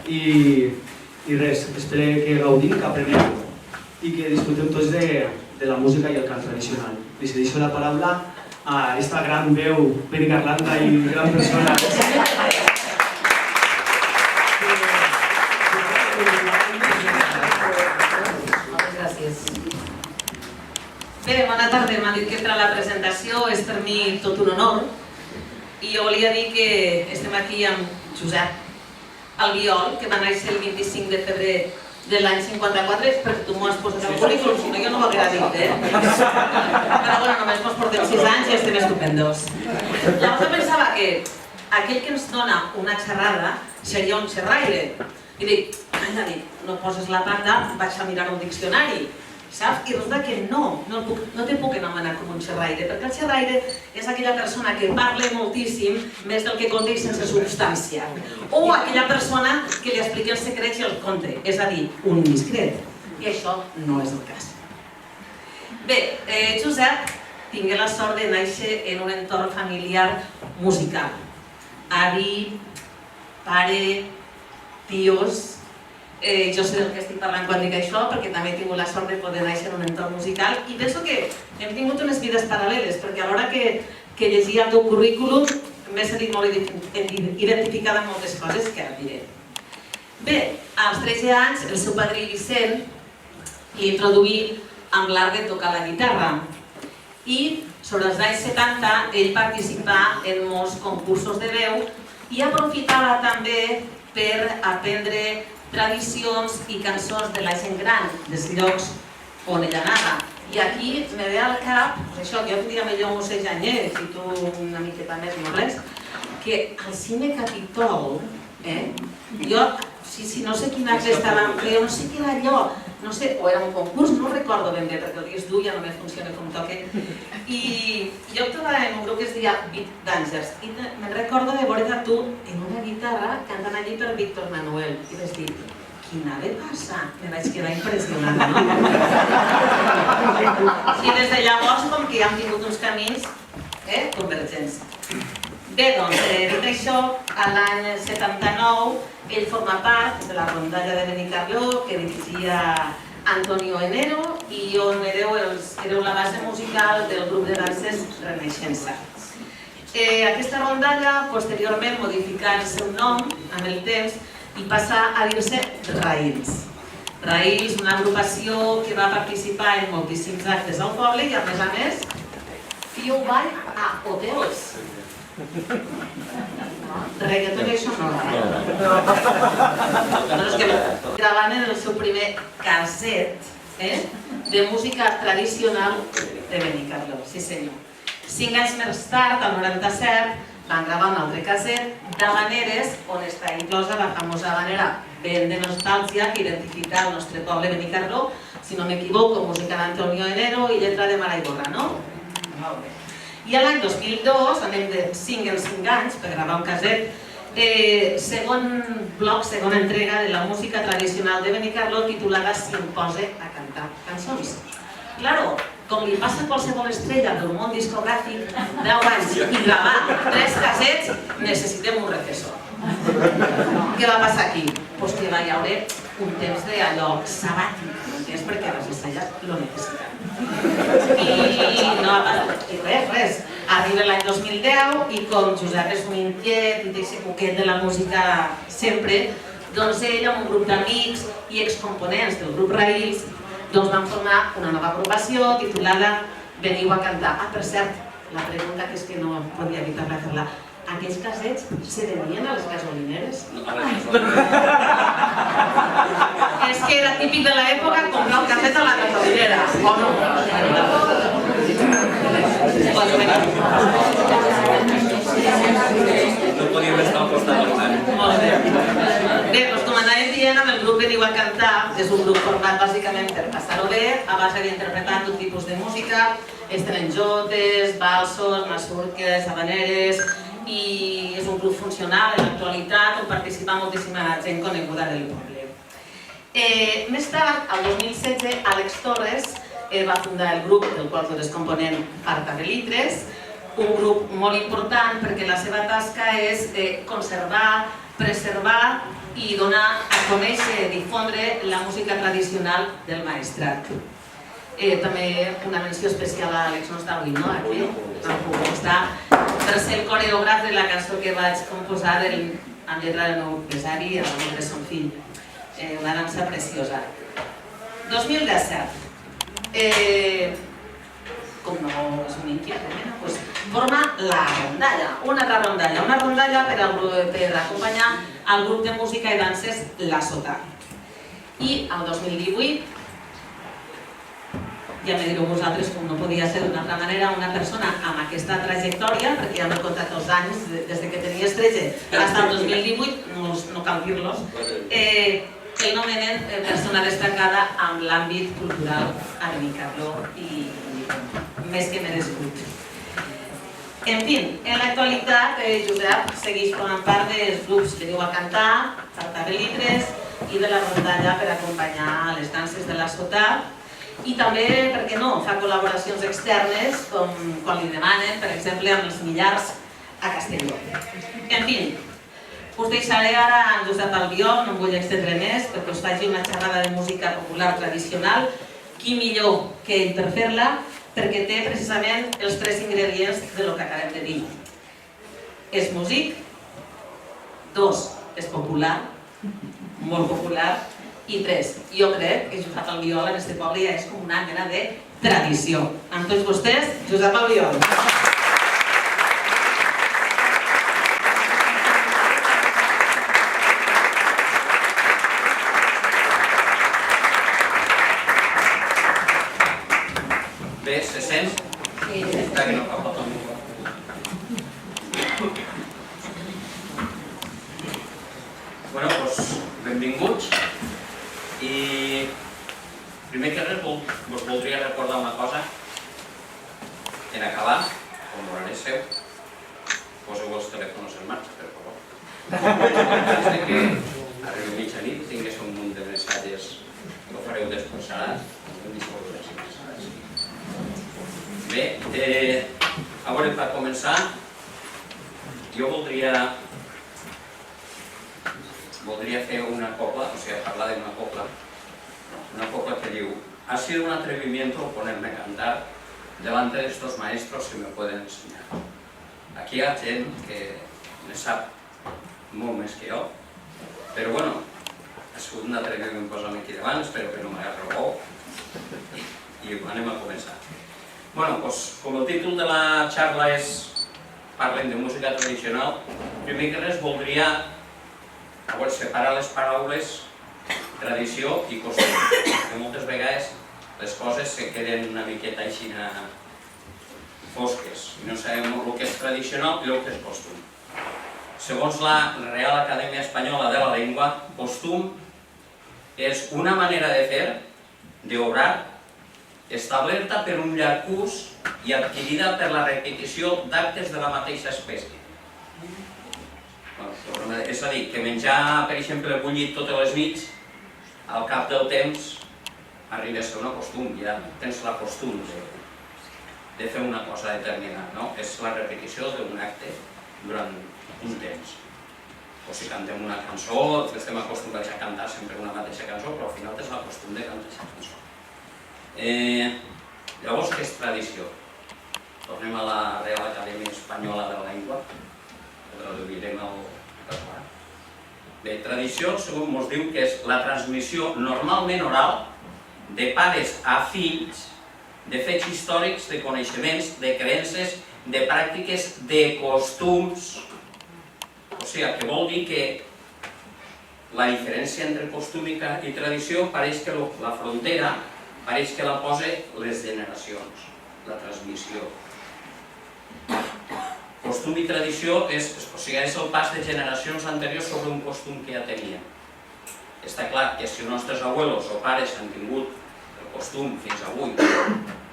I res, espero que gaudim, que apreneu i que disfruteu tots de la música i el cant tradicional. Li cedeixo la paraula a esta gran veu benicarlanda i gran persona. Moltes gràcies. Bé, bona tarda. M'han dit que per a la presentació és per mi tot un honor i jo volia dir que estem aquí amb Josep Albiol, que va néixer el 25 de febrer de l'any 54, perquè tu m'ho has posat al currículum, si no jo no ho hauria dit, Però bueno, només mos portem 6 anys i estem estupendos. Llavors jo pensava que aquell que ens dona una xerrada seria un xerraire. I dic, no poses la banda, vaig a mirar un diccionari, saps? I resulta que no te puc anomenar com un xerraire, perquè el xerraire és aquella persona que parla moltíssim més del que conta i sense substància. O aquella persona que li explica els secrets i els conta, és a dir, un discret. I això no és el cas. Bé, Josep tingué la sort de néixer en un entorn familiar musical. Avi, pare, tios. Jo sé del que estic parlant quan dic això, perquè també he tingut la sort de poder néixer en un entorn musical i penso que hem tingut unes vides paral·leles, perquè a l'hora que llegia el teu currículum m'he sentit molt identificada amb moltes coses que ara diré. Bé, als 13 anys el seu padrí Vicent l'introduí amb l'art de tocar la guitarra i sobre els anys 70 ell participà en molts concursos de veu i aprofitava també per aprendre tradicions i cançons de la gent gran dels llocs on ella anava. I aquí me ve al cap, això que jo tindria millor uns 6 anyets i tu una miqueta més, no res, que al Cine Capitol, jo, no sé quina festa vam fer, no sé què era allò, no sé, o era un concurs, no recordo ben bé, perquè el disc dur ja només funciona com toque. I jo actuava en un grup que es deia Beat Dancers i me'n recordo de veure tu en una guitarra cantant allí per Víctor Manuel i vaig dir, quina de passa? Me vaig quedar impressionada, no? I des de llavors com que ja hem tingut uns camins convergents. Bé, doncs, dit això, l'any 79 ell forma part de la rondalla de Benicarló que dirigia Antonio Enero i on éreu la base musical del grup de danses Renaixença. Aquesta rondalla posteriorment modificà el seu nom amb el temps i passa a dir-se Raïls. Raïls, una agrupació que va participar en moltíssims actes al poble i a més fiu ball a hotels. Reggaeton i això no. És que gravant en el seu primer caset de música tradicional de Benicarló, sí senyor. 5 anys més tard, al 97, van gravar un altre caset d'Havaneres on està inclosa la famosa havanera Ben de Nostàlgia que identifica el nostre poble Benicarló, si no m'equivoco, música d'Antonio Enero i lletra de Mara Iborra, no? Molt bé. I l'any 2002, anem de 5 en 5 anys per gravar un caset, segon bloc, segona entrega de la música tradicional de Benicarló titulada Si em pose a cantar cançons. Claro, com li passa a qualsevol estrella del món discogràfic, 10 anys i gravar 3 casets, necessitem un refessor. Què va passar aquí? Doncs que va haver un temps d'allò sabàtic, perquè les estrelles lo necessiten. I res, arriba l'any 2010 i com Josep és un inquiet i té aquest poquet de la música sempre, doncs ell amb un grup d'amics i excomponents del grup Raïls van formar una nova agrupació titulada Veniu a cantar. Per cert, la pregunta que és que no podia evitar de fer-la, aquells casets se venien a les gasolineres? És que era típic de l'època comprar un caset a la gasolinera, o no? No podíem estar al costat del tant. Molt bé. Bé, doncs com anàvem dient, amb el grup Veniu a cantar, és un grup format bàsicament per passar-ho bé, a base d'interpretar tot tipus de música, estrenjotes, balsos, masurques, habaneres, i és un grup funcional en l'actualitat on participa moltíssima gent coneguda del poble. Més tard, el 2016, Àlex Torres va fundar el grup del qual tu eres component Farta de Litres, un grup molt important perquè la seva tasca és conservar, preservar i donar a conèixer, difondre la música tradicional del Maestrat. També una menció especial a Àlex no està avui, no? Aquí tampoc està, per ser el coreògraf de la cançó que vaig composar amb lletra del meu empresari, el nom de son fill. Una dansa preciosa. 2017. Com no és un inquiet, doncs forma la rondalla, una altra rondalla. Una rondalla per acompanyar el grup de música i danses La Sota. I el 2018, ja me direu vosaltres com no podia ser d'una altra manera, una persona amb aquesta trajectòria, perquè ja m'he contat els anys, des que tenies 13 fins al 2018, no cal dir-los, el nomenen persona destacada en l'àmbit cultural arenicarló i més que merescut. En fi, en l'actualitat, Josep segueix formant part dels grups que diu a cantar, Tarta de Litres i de la rondalla per acompanyar les danses de La Sota. I també, per què no, fa col·laboracions externes, com quan li demanen, per exemple, amb els Millars a Castelló. En fi, us deixaré ara amb Josep Albiol, no em vull extendre més, perquè us faci una xerrada de música popular tradicional. Qui millor que ell per fer-la, perquè té precisament els 3 ingredients de lo que acabem de dir. És músic, 2, és popular, molt popular, i 3, jo crec que Josep Albiol en aquest poble ja és com una mena de tradició. Amb tots vostès, Josep Albiol. Bé, se sent? Sí. Està que no fa falta un mico. Bueno, doncs, benvinguts. I primer que res vos voldria recordar una cosa. En acabar, com l'horari seu, poseu els telèfons en marxa, per favor. Des que arribi mitjanit tingués un munt de missatges que ho fareu després ara. Bé, a veure, per començar, jo voldria fer una copla, o sigui, parlar d'una copla que diu: ha sido un atrevimiento ponerme a cantar delante de estos maestros que me pueden enseñar. Aquí hi ha gent que ne sap molt més que jo, però bueno, ha sigut un atreviment posar-me aquí davant, espero que no m'agarreu i anem a començar. Bueno, doncs, com el títol de la xarra és Parlem de música tradicional, primer que res voldria separar les paraules tradició i costum, perquè moltes vegades les coses se queden una miqueta així fosques i no sabem el que és tradicional i el que és costum. Segons la Real Acadèmia Espanyola de la Llengua, costum és una manera de fer, d'obrar, establerta per un llarg ús i adquirida per la repetició d'actes de la mateixa espècie. És a dir, que menjar, per exemple, bullit totes les nits, al cap del temps arriba a ser una costum, ja tens la costum de fer una cosa determinada, no? És la repetició d'un acte durant un temps. O si cantem una cançó, estem acostumats a cantar sempre una mateixa cançó, però al final tens la costum de cantar aquesta cançó. Llavors, què és tradició? Tornem a la Real Acadèmia Espanyola de la Llengua, que traduirem al català. Bé, tradició, segons ens diu, que és la transmissió normalment oral de pares a fills de fets històrics, de coneixements, de creences, de pràctiques, de costums. O sigui, que vol dir que la diferència entre costum i tradició pareix que la frontera pareix que la posa les generacions, la transmissió. Costum i tradició és el pas de generacions anteriors sobre un costum que ja tenien. Està clar que si els nostres abuelos o pares han tingut el costum fins avui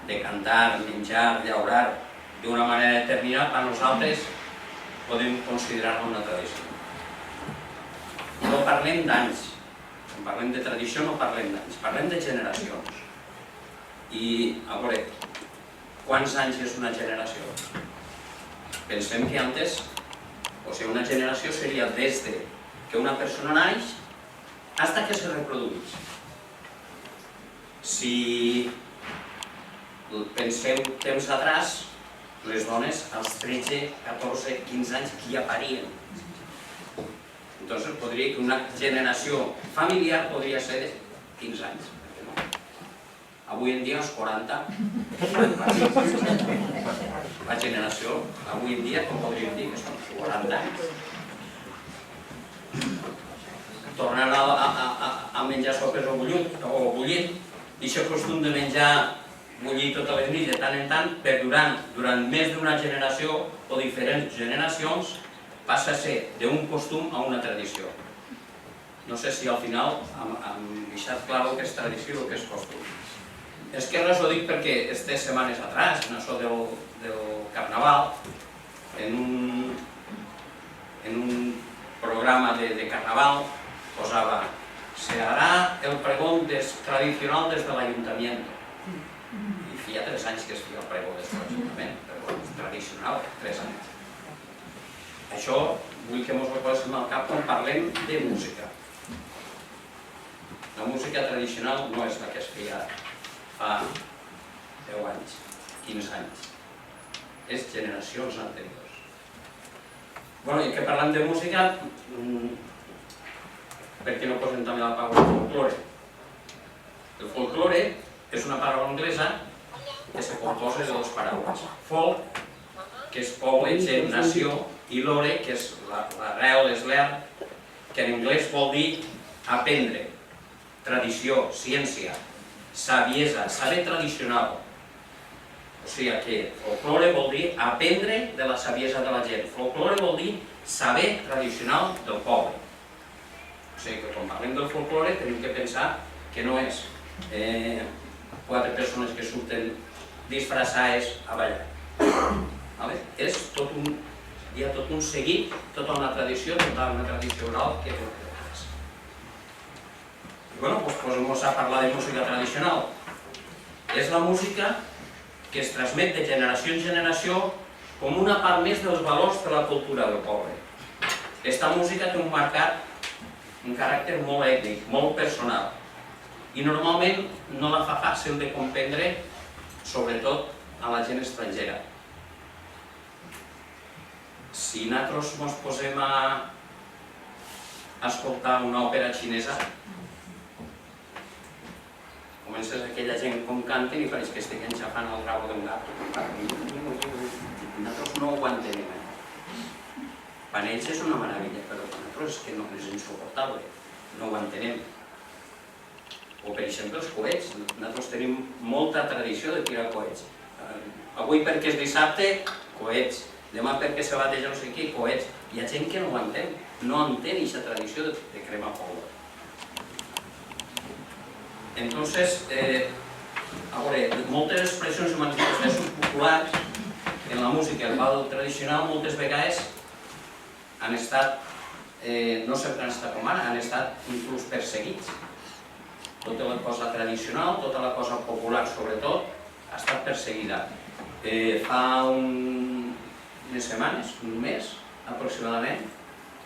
de cantar, menjar, llaurar d'una manera determinada, per nosaltres podem considerar-la una tradició. No parlem d'anys, quan parlem de tradició no parlem d'anys, parlem de generacions. I, a veure, quants anys és una generació? Pensem que antes, o sigui, una generació seria des que una persona naix hasta que se reprodueix. Si pensem temps atrás, les dones als 13, 14, 15 anys ja parien. Entonces podria que una generació familiar podria ser de 15 anys. Avui en dia, als 40, la generació, avui en dia, com podríem dir, que són 40 anys. Tornant a menjar sopes o bullit, aquest costum de menjar bullit totes les nits de tant en tant, durant més d'una generació o diferents generacions, passa a ser d'un costum a una tradició. No sé si al final hem deixat clar el que és tradició o el que és costum. És que res ho dic perquè aquestes setmanes atrás, en això del Carnaval, en un programa de Carnaval, posava se hará el pregón tradicional des de l'Ajuntament. I feia 3 anys que es feia el pregó des de l'Ajuntament, però tradicional, 3 anys. Això vull que ens ho posem al cap quan parlem de música. La música tradicional no és la que es feia fa 10 anys, 15 anys. És generacions anteriors. Bé, i que parlant de música, per què no posem també la paraula folklore? El folklore és una paraula anglesa que se composa de 2 paraules. Folk, que és poble, gent, nació, i lore, que és l'arrel, és l'er, que en anglès vol dir aprendre, tradició, ciència, saviesa, saber tradicional. O sigui que folklore vol dir aprendre de la saviesa de la gent. Folklore vol dir saber tradicional del poble. O sigui que quan parlem del folklore tenim que pensar que no és 4 persones que surten disfressades a ballar. Hi ha tot un seguit, tota una tradició oral que té detrás. I bé, doncs posem-nos a parlar de música tradicional. És la música que es transmet de generació en generació com una part més dels valors de la cultura del poble. Aquesta música té un caràcter molt ètnic, molt personal, i normalment no la fa fàcil de comprendre, sobretot a la gent estrangera. Si nosaltres ens posem a escoltar una òpera xinesa, comences aquella gent com canten i pareix que estigui enxafant el rabo d'un gat. Nosaltres no ho entenem. Per ells és una meravella, però per nosaltres és que no és insuportable, no ho entenem. O per exemple els coets, nosaltres tenim molta tradició de tirar coets. Avui perquè és dissabte, coets. Demà perquè se bateja no sé qui, coets. Hi ha gent que no ho entén, no entén aquesta tradició de cremar pólvora. Entonces, a veure, moltes expressions i manifestacions populars en la música i el ball tradicional moltes vegades han estat, no sempre han estat com ara, han estat inclús perseguits. Tota la cosa tradicional, tota la cosa popular sobretot, ha estat perseguida. Fa unes setmanes, un mes aproximadament,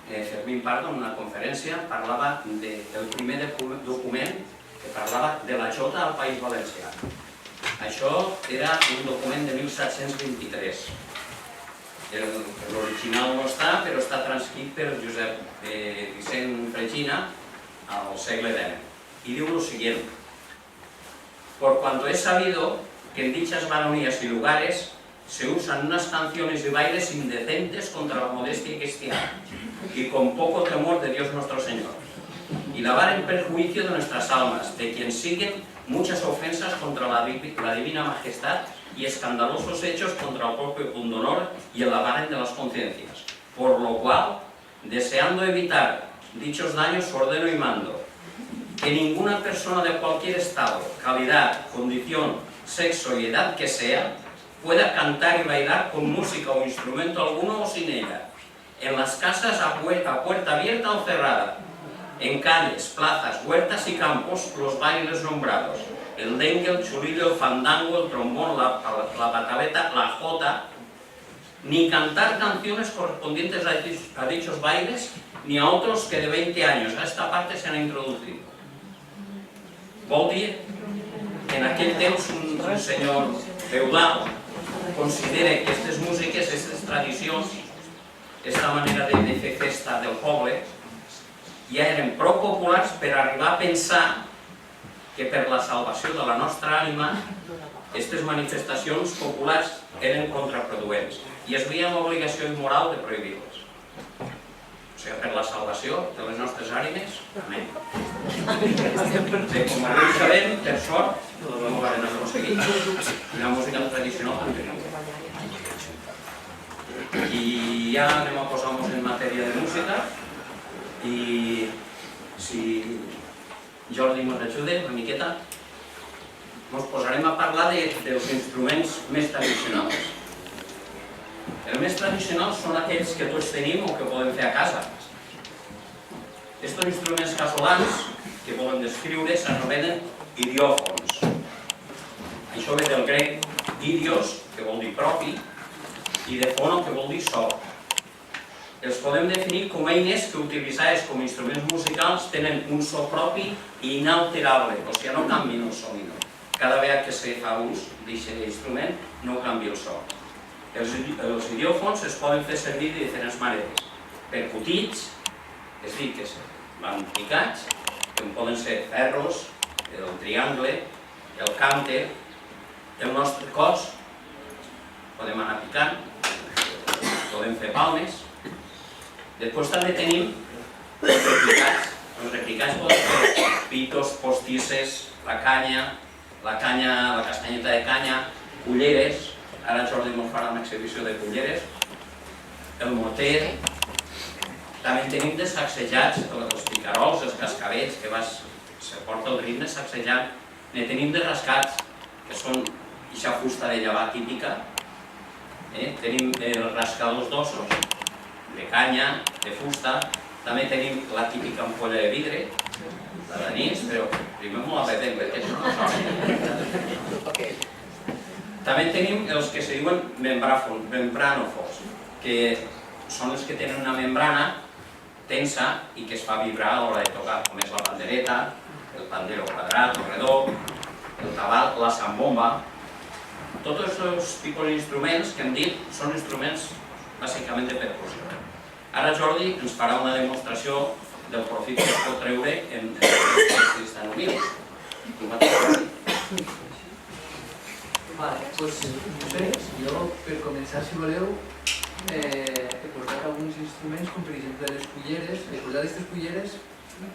Fermín Pardo en una conferència parlava del primer document que parlava de la jota al País Valencià. Això era un document de 1723. L'original no està, però està transcrit per Josep Vicent Fregina al segle XIX. Y digo lo siguiente: por cuanto es sabido que en dichas baronías y lugares se usan unas canciones y bailes indecentes contra la modestia cristiana y con poco temor de Dios nuestro Señor, y lavar en perjuicio de nuestras almas, de quien siguen muchas ofensas contra la divina majestad y escandalosos hechos contra el propio pundonor y el lavaren de las conciencias, por lo cual, deseando evitar dichos daños, ordeno y mando que ninguna persona de cualquier estado, calidad, condición, sexo y edad que sea, pueda cantar y bailar con música o instrumento alguno o sin ella, en las casas a puerta abierta o cerrada, en calles, plazas, huertas y campos, los bailes nombrados, el dengue, el chulillo, el fandango, el trombón, la pataleta, la jota, ni cantar canciones correspondientes a dichos bailes, ni a otros que de 20 años a esta parte se han introducido. Vol dir que en aquell temps un senyor feudal considera que aquestes músiques, aquestes tradicions, aquesta manera de fer festa del poble, ja eren prou populars per arribar a pensar que per la salvació de la nostra ànima aquestes manifestacions populars eren contraproduents i es veia amb obligació moral de prohibir-les. O sigui, per la salvació de les nostres ànimes, amén. Com avui sabem, per sort, no ho vam aconseguir. I la música tradicional continua. I ja anem a posar-nos en matèria de música i si Jordi ens ajuda una miqueta, ens posarem a parlar dels instruments més tradicionals. Els més tradicionals són aquells que tots tenim o que podem fer a casa. Estos instruments casolans que volem descriure s'anomenen idiòfons. Això ve del grec idios, que vol dir propi, i de fono, que vol dir so. Els podem definir com eines que utilitzades com a instruments musicals tenen un so propi i inalterable, o sigui, no canvien el so. Cada vegada que se fa ús d'aquest instrument no canvia el so. Els idiòfons es poden fer servir de diferents maneres. Percutits, és a dir, que van picats, que poden ser ferros, el triangle, el cànter, el nostre cos, podem anar picant, podem fer palmes. Després també tenim els replicats. Els replicats poden ser pitos, postisses, la castanyeta de canya, culleres, ara Jordi ens farà una exhibició de culleres, el morter, també tenim de sacsejats, els picarols, els cascavets, que se porta el ritme sacsejant, ne tenim de rascats, que són aquesta fusta de llevar típica, tenim els rascadors d'ossos, de canya, de fusta, també tenim la típica ampolla de vidre, la d'anís, però primer m'ho la veiem, perquè això no sona. També tenim els que se diuen membranòfons, que són els que tenen una membrana tensa i que es fa vibrar a l'hora de tocar, com és la pandereta, el pandero quadrat, el redó, el tabal, la zambomba. Tots els tipus d'instruments que hem dit són instruments bàsicament de percussió. Ara Jordi ens farà una demostració del profit que es pot treure en els cristianomils. Jo, per començar, si voleu, he portat alguns instruments, com per exemple les culleres. He portat aquestes culleres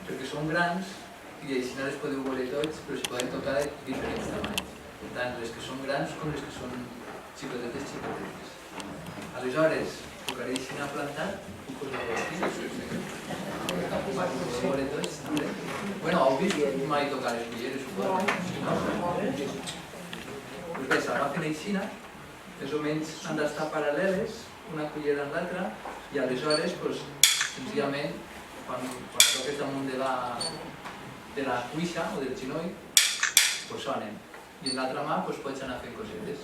perquè són grans i així no les podeu veure tots, però s'hi poden tocar de diferents tamanys. Tant les que són grans com les que són xicotetes. Aleshores, tocaré així a plantat i posaré aquí. Podeu veure tots, també. Bueno, heu vist mai tocar les culleres, suposo. Doncs bé, s'agafen així, més o menys han d'estar paral·leles, una cullera amb l'altra, i aleshores, senzillament, quan toques damunt de la cuixa o del xinoll, sonen. I en l'altra mà pots anar fent cosetes.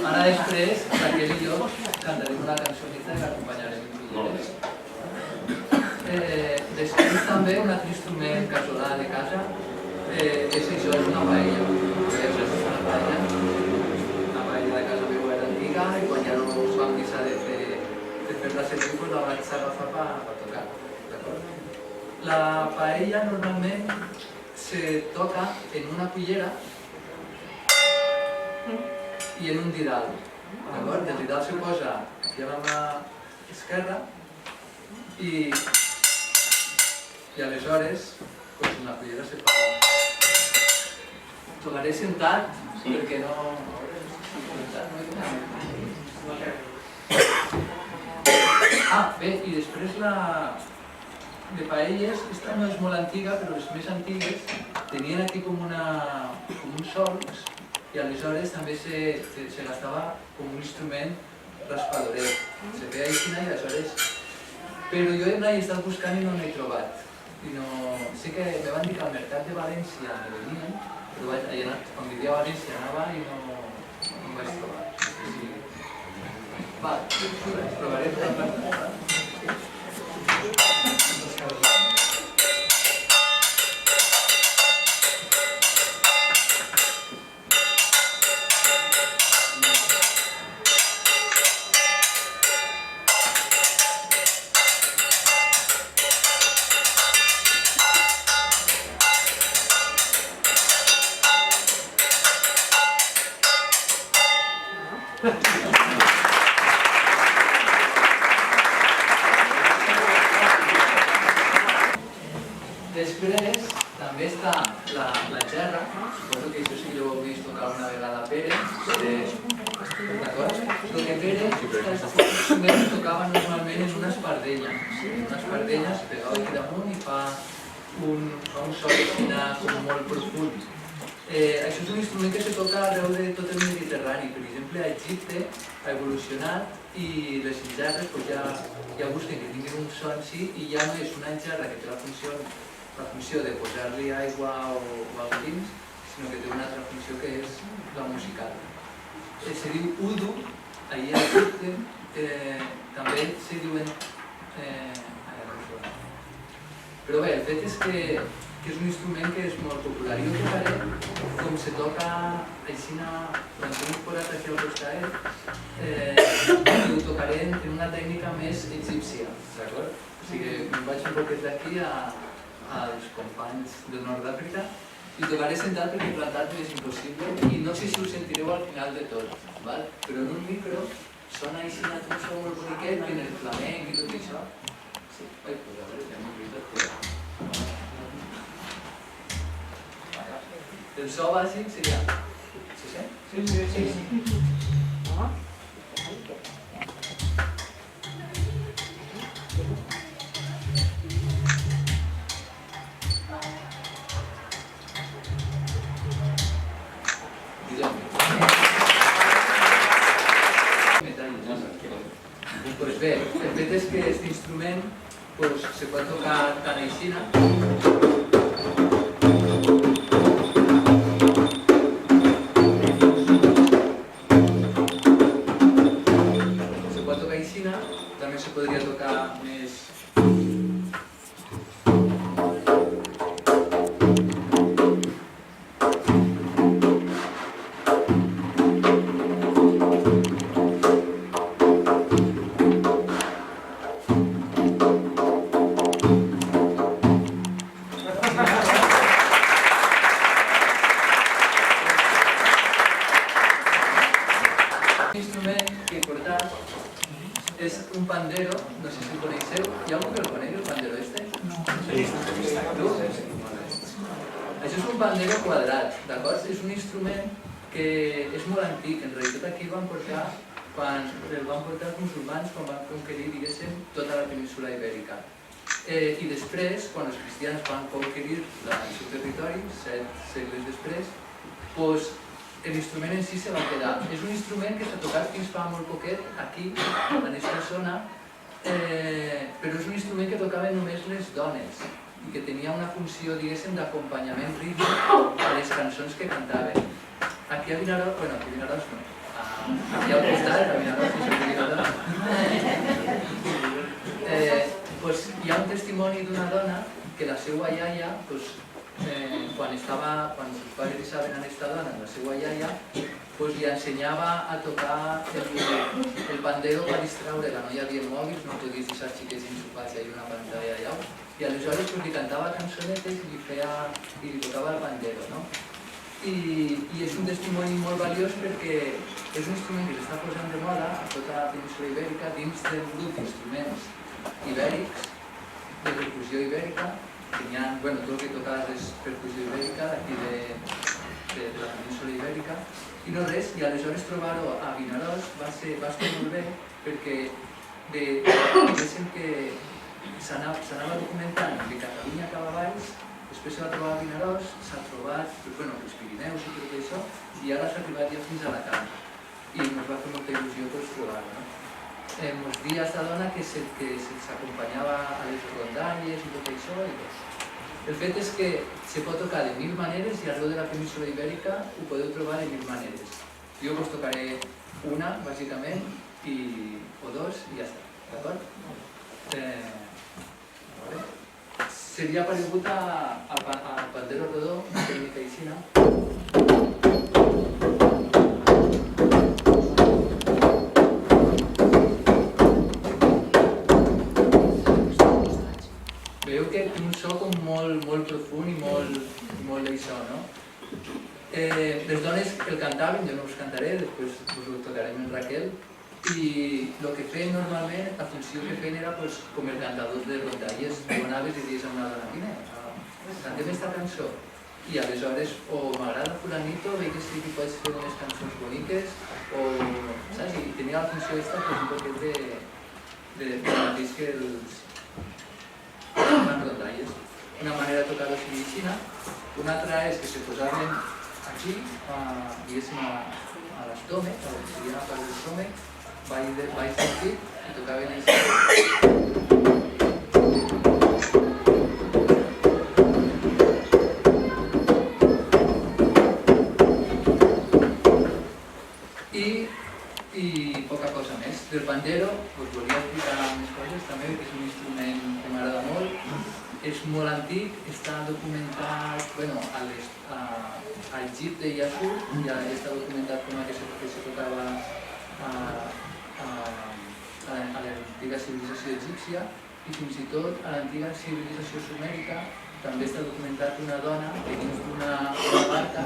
Ara després, Raquel i jo cantarem una cançoneta i l'acompanyarem amb culleres. Després també un altre instrument casolà de casa és això, és una paella. Una paella de casa meva era antiga i quan ja no es van deixar de fer-la servir, la vaig agafar per tocar. La paella normalment se toca en una cullera i en un didal. El didal se posa aquí a la mà esquerra i aleshores en la cullera se fa. Tocaré sentat perquè no... Bé, i després la de paelles, aquesta no és molt antiga, però les més antigues tenien aquí com uns solcs i aleshores també se gastava com un instrument raspadoret. Se feia així i aleshores... Però jo he estat buscant i no n'he trobat. Sé que me van dir que al mercat de València me venien, però quan vivia a València anava i no ho vaig trobar. Va, provaré per la planta. Després també està la gerra, suposo que això sí que ho heu vist tocar una vegada a Pere, d'acord? El que Pere tocava normalment en una espardenya, es pegava aquí damunt i fa un so com molt profund. Això és un instrument que se toca arreu de tot el Mediterrani, per exemple a Egipte ha evolucionat i les gerres ja busquen que tinguin un so en si i ja no és una gerra que té la funció de posar-li aigua o alguna dins, sinó que té una altra funció que és la musical. Se diu udu, allà a Egipte també se diuen... Però bé, el fet és que és un instrument que és molt popular. Jo tocaré com se toca així, quan tinc posat aquí al costat, ho tocaré en una tècnica més egípcia, d'acord? O sigui, em vaig un poquet d'aquí als companys del nord d'Àfrica i tocaré sentat perquè plantat és impossible i no sé si ho sentireu al final de tot, però en un micro sona així un so molt boniquet en el flamenc i tot això. Sí, a veure, ja m'ho veritat que... El so bàsic seria... Se sent? Sí. Pues bé, el fet és que aquest instrument se pot tocar tant així, també se podria tocar més... L'instrument que he portat és un pandero, no sé si el coneixeu. Hi ha algú que el coneix, el pandero este? No. Tu? Això és un pandero quadrat, d'acord? És un instrument que és molt antic. En realitat aquí el van portar quan el van portar els musulmans quan van conquerir, diguéssim, tota la península ibèrica. I després, quan els cristians van conquerir el seu territori, 7 segles després, l'instrument en si se va quedar. És un instrument que s'ha tocat fins fa molt poquet aquí, en aquesta zona, però és un instrument que tocaven només les dones i que tenia una funció, diguéssim, d'acompanyament rítmic a les cançons que cantaven. Aquí a Vinaròs, bueno, aquí a Vinaròs no, aquí al costat, a Vinaròs, no sé què Vinaròs. Hi ha un testimoni d'una dona que la seva iaia, quan els pares deixaven aquesta dona, la seva iaia, li ensenyava a tocar el pandero per distraure-la. No hi havia mòbils, no podies deixar xiquets ensopats i una pantalla allà. I aleshores li cantava cançonetes i li tocava el pandero. I és un testimoni molt valiós perquè és un instrument que s'està posant de moda a tota la península ibèrica dins del grup d'instruments ibèrics, de percussió ibèrica. Tot el que tocava és percussió ibèrica d'aquí la península ibèrica, i no res, i aleshores trobar-ho a Vinaròs va estar molt bé, perquè diguéssim que s'anava documentant de Catalunya cap a baix, després se va trobar a Vinaròs, s'ha trobat els Pirineus i tot això, i ara s'ha arribat ja fins a Alacant. I ens va fer molta il·lusió trobar-ho. Ens dia esta dona que se'ns acompanyava a les rondalles i tot això. El fet és que se pot tocar de 1000 maneres i arreu de la península ibèrica ho podeu trobar de 1000 maneres. Jo us tocaré una, bàsicament, o dos, i ja està. D'acord? Seria paregut al Pandero Rodó, una tècnica aixina. Veieu que té un so molt profund i molt d'això, no? Les dones el cantaven, jo no us cantaré, després us ho tocarem en Raquel, i el que feien normalment, la funció que feien era com els cantadors de rondalles, tu anaves i dius a una dona, mira, cantem esta cançó, i aleshores o m'agrada fulanito, veig que sí que pots fer unes cançons boniques, o, saps? I tenia la funció aquesta un poquet de mateix que els rondalles. Una manera de tocar-ho sigui aixina, una altra és que se posaven aquí, diguéssim, a l'estòmac, a la part de l'estòmac, baix sentit, i tocaven així. I poca cosa més. Del pandero us volia explicar més coses també, que és un instrument que m'agrada molt. És molt antic, està documentat a Egipte i a Sur, ja està documentat com que se tocava a l'antiga civilització egípcia i fins i tot a l'antiga civilització sumèrica també està documentat una dona que dins d'una barca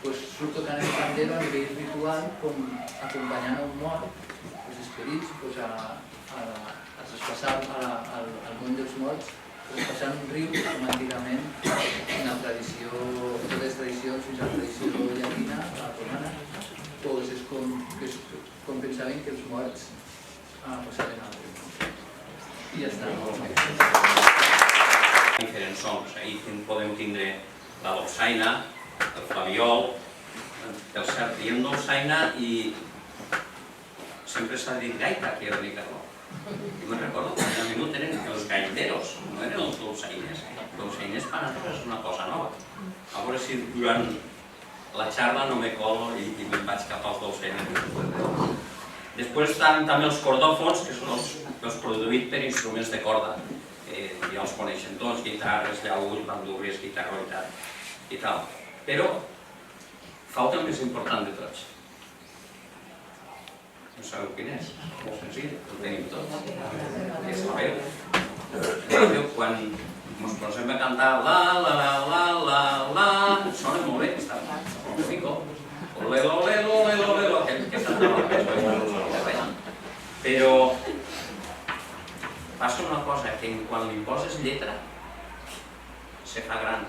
surt tocant el pandero a nivell ritual com acompanyant a un mort, els esperits a traspassar al món dels morts, traspassant un riu com antigament en la tradició, totes les tradicions fins a la tradició llatina, la romana, és com pensaven que els morts passaven al riu. I ja està. Diferents sons, ahir podem tindre la dolçaina, el flabiol, per cert, diem dolçaina i sempre s'ha dit gaita aquí a Benicarló. Jo me'n recordo que a mi eren els gaiteros, no eren els dolçaines. Dolçaines per a nosaltres és una cosa nova. A veure si durant la xarra no me colo i me'n vaig cap als dolçaines. Després estan també els cordòfons, que són els produïts per instruments de corda. Ja els coneixen tots, guitarres, llaüts, bandúrries, guitarrota i tal. Però falta el més important de tots. No sabeu quin és? Molt senzill, el tenim tots. És la veu. La veu, quan ens posem a cantar la la la la la la, sona molt bé, està molt fico. Olelo, olelo, olelo, olelo, que està molt. Però passa una cosa, que quan li poses lletra se fa gran.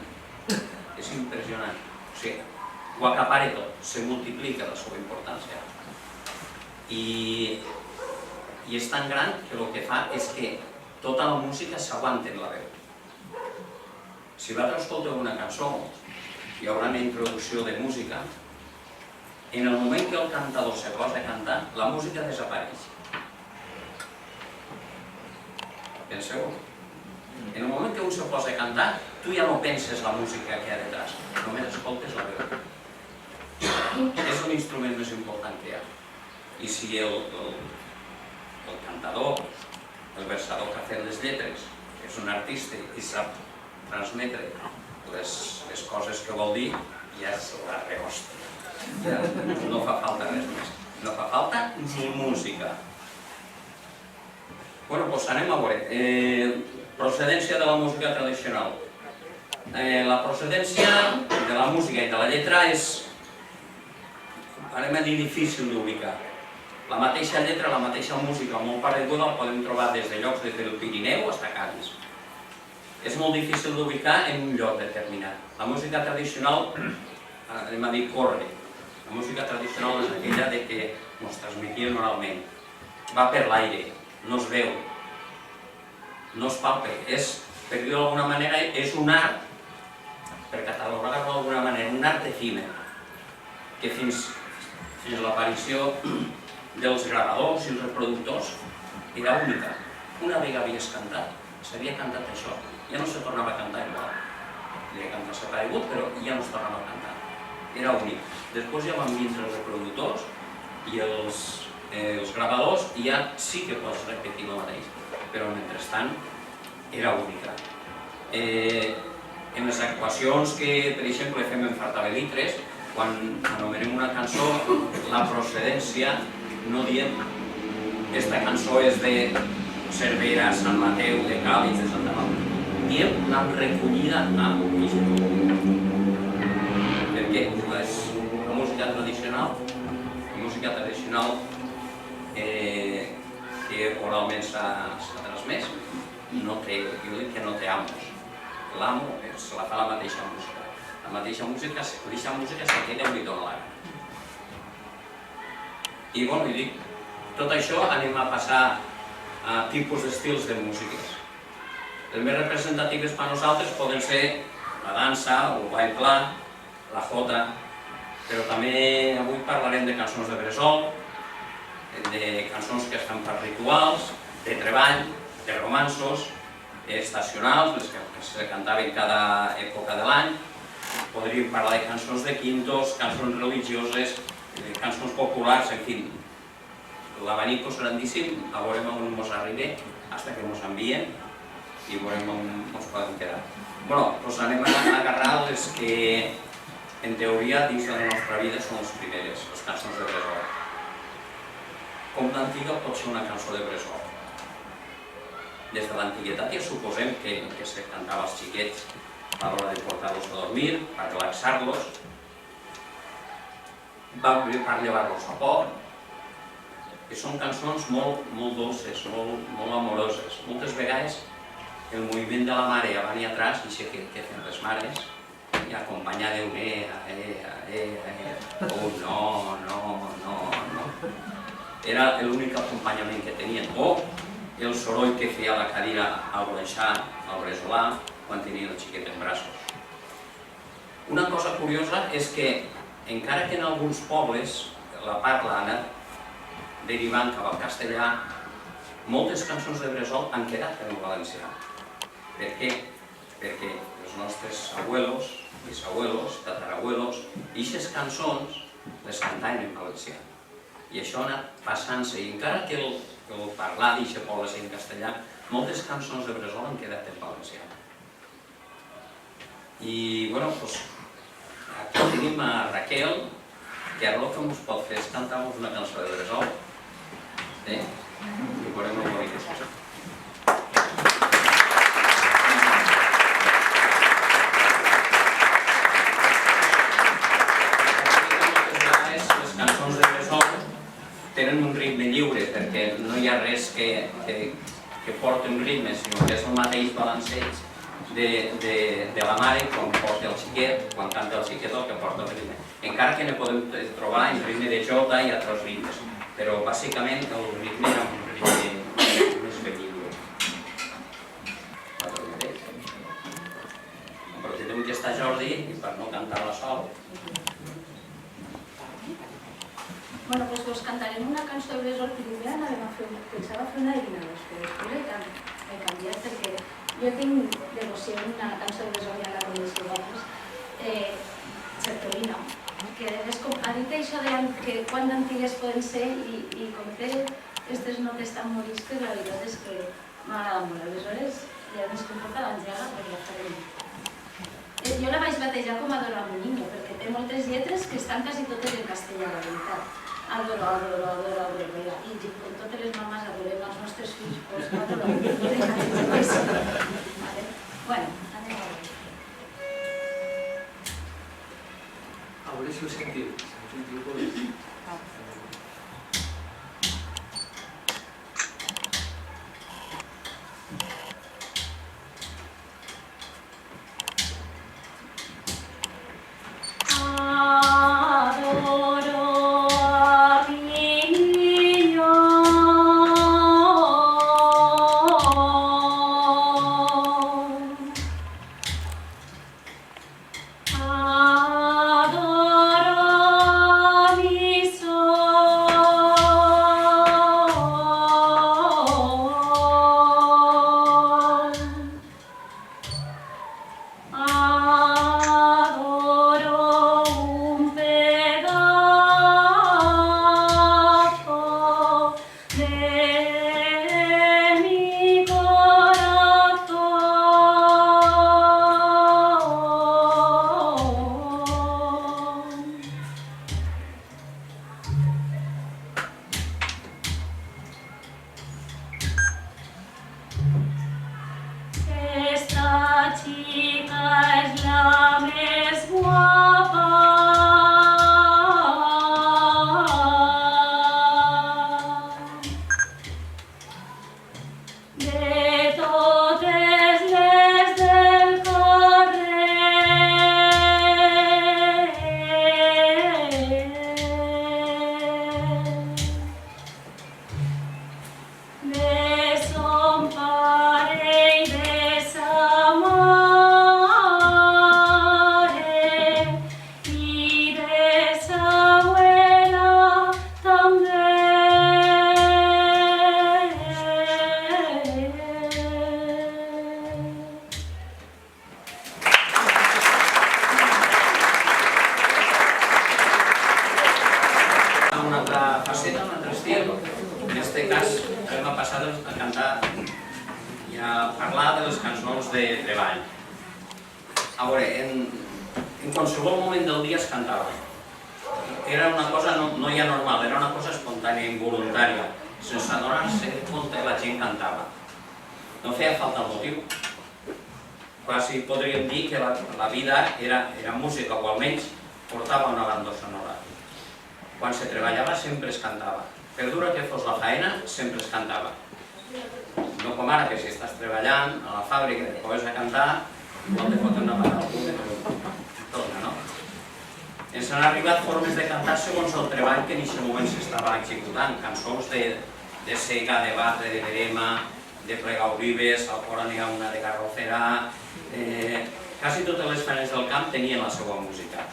És impressionant. O sigui, ho acapara tot, se multiplica la seva importància. I és tan gran que el que fa és que tota la música s'aguanta en la veu. Si vosaltres escolteu una cançó, hi haurà una introducció de música, en el moment que el cantador se posa a cantar, la música desapareix. Penseu? En el moment que un se posa a cantar, tu ja no penses la música que hi ha detrás, només escoltes la veu. És l'instrument més important que hi ha. I si el cantador, el versador que ha fet les lletres, és un artista i sap transmetre les coses que vol dir, ja és la rehòstia. No fa falta res més. No fa falta ni música. Bueno, doncs anem a veure. Procedència de la música tradicional. La procedència de la música i de la lletra és, anem a dir, difícil d'ubicar. La mateixa lletra, la mateixa música molt pareguda la podem trobar des de llocs des del Pirineu fins a Cádiz. És molt difícil d'ubicar en un lloc determinat. La música tradicional anem a dir, corre. La música tradicional és aquella de que ens transmetien oralment. Va per l'aire, no es veu, no es palpa. Per dir-ho d'alguna manera, és un art, per catalogar-ho d'alguna manera, un art efímer, que fins a l'aparició dels gravadors i els reproductors era única. Una vegada havies cantat, s'havia cantat això, ja no se tornava a cantar igual. Havia cantat s'aparegut, però ja no es tornava a cantar. Era únic. Després ja van vindre els reproductors i els gravadors i ja sí que pots repetir el mateix, però mentrestant era única. En les actuacions que, per exemple, fem en Fartabelitres, quan anomenem una cançó, la procedència no diem aquesta cançó és de Cervera, Sant Mateu, de Càlig, de Santa Maria. Diem la recollida a origen. Perquè la música tradicional que oralment s'ha transmès, jo dic que no té amos. L'amo se la fa la mateixa música. La mateixa música s'aquella on li dóna la gana. I bueno, dic, tot això anem a passar a tipus d'estils de músiques. Les més representatives per nosaltres poden ser la dansa, el ball pla, la jota, però també avui parlarem de cançons de bressol, de cançons que es fan per rituals, de treball, de romanços, estacionals, les que se cantaven cada època de l'any. Podríem parlar de cançons de quintos, cançons religioses, cançons populars, en fi. L'abanico és grandíssim, a veurem on ens arriba, fins que ens envien i veurem on ens podem quedar. Bé, doncs anem a agarrar les que, en teoria, dins de la nostra vida són les primeres, les cançons de bressol. Com d'antiga pot ser una cançó de bressol? Des de l'antiguitat ja suposem que se cantava als xiquets a l'hora de portar-los a dormir, per relaxar-los, per llevar-los a por, que són cançons molt dolces, molt amoroses. Moltes vegades el moviment de la mare avant i atrás, això que fem les mares, i acompanyar d'un no. Era l'únic acompanyament que tenien. O el soroll que feia la cadira al blanxar, al bresolà, quan tenien el xiquet en braços. Una cosa curiosa és que, encara que en alguns pobles la parla ha anat derivant cap al castellà, moltes cançons de bressol han quedat en el valencià. Per què? Perquè els nostres abuelos, bisabuelos, tatarabuelos, aquestes cançons les cantaven en valencià. I això ha anat passant-se, i encara que el parlar d'aquest poble sigui en castellà, moltes cançons de bressol han quedat en valencià. I, bueno, doncs, aquí tenim a Raquel, que ara el que ens pot fer és cantar-nos una cançó de bressol. I veurem el bonic que és. Les cançons de bressol tenen un ritme lliure, perquè no hi ha res que porti un ritme, sinó que és el mateix balanceig de la mare quan porta el xiquet, quan canta el xiquet el que porta el ritme. Encara que ne podem trobar en ritme de jota i altres ritmes, però bàsicament el ritme era un ritme més benigno. Aprofitem que està Jordi i per no cantar-la sol. Bueno, pues vos cantarem una cançó de bressol. Primer pensava fer una adivinança, però després he canviat perquè jo tinc devoció en una cançó de bressol, ja la coneixo abans, Certolina, que ha dit això que quant d'antigues poden ser i com té aquestes notes tan morisques, la veritat és que m'agrada molt. Aleshores ja ens comporta l'engega perquè ja farem. Jo la vaig batejar com Adoro a mi niño, perquè té moltes lletres que estan quasi totes en castellà, la veritat. Adoro, adoro, adoro, adoro, i com totes les mames adorem els nostres fills, doncs adoro, adoro. Bueno, anem a veure. A veure si ho sentiu. Si ho sentiu, doncs... chica es la més guapa. De totes les del de son pare i de sa mare i de sa abuela també. Una altra faceta, un altre estil. En aquest cas, hem passat a cantar i a parlar de les cançons de treball. A veure, en qualsevol moment del dia es cantava. Era una cosa no ja normal, era una cosa espontània, involuntària. Sense adonar-se compte la gent cantava. No feia falta el motiu. Quasi podríem dir que la vida era música, o almenys portava una banda sonora. Quan se treballava sempre es cantava. Per dura que fos la feina, sempre es cantava. No com ara, que si estàs treballant a la fàbrica i et poses a cantar, no te foten una part al cul, torna, no? Ens han arribat formes de cantar segons el treball que en aquest moment s'estava executant. Cançons de sega, de batre, de verema, de plegar olives, al fora n'hi ha una de garrofera... Quasi totes les feines del camp tenien la seva música.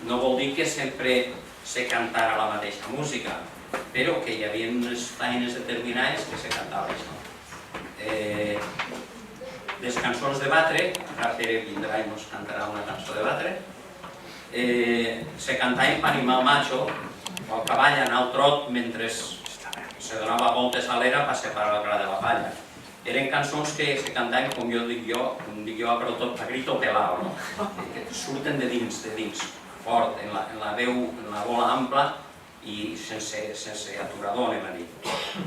No vol dir que sempre se cantara la mateixa música, però que hi havia unes feines determinades que se cantava això. Les cançons de batre, ara Pere vindrà i ens cantarà una cançó de batre, se cantaven per animar el macho o el cavall anar al trot mentre se donava voltes a l'era per separar el gra de la palla. Eren cançons que se cantaven, com dic jo a grito pelao, que surten de dins, fort, en la veu, en la bola ampla i sense aturador, anem a dir.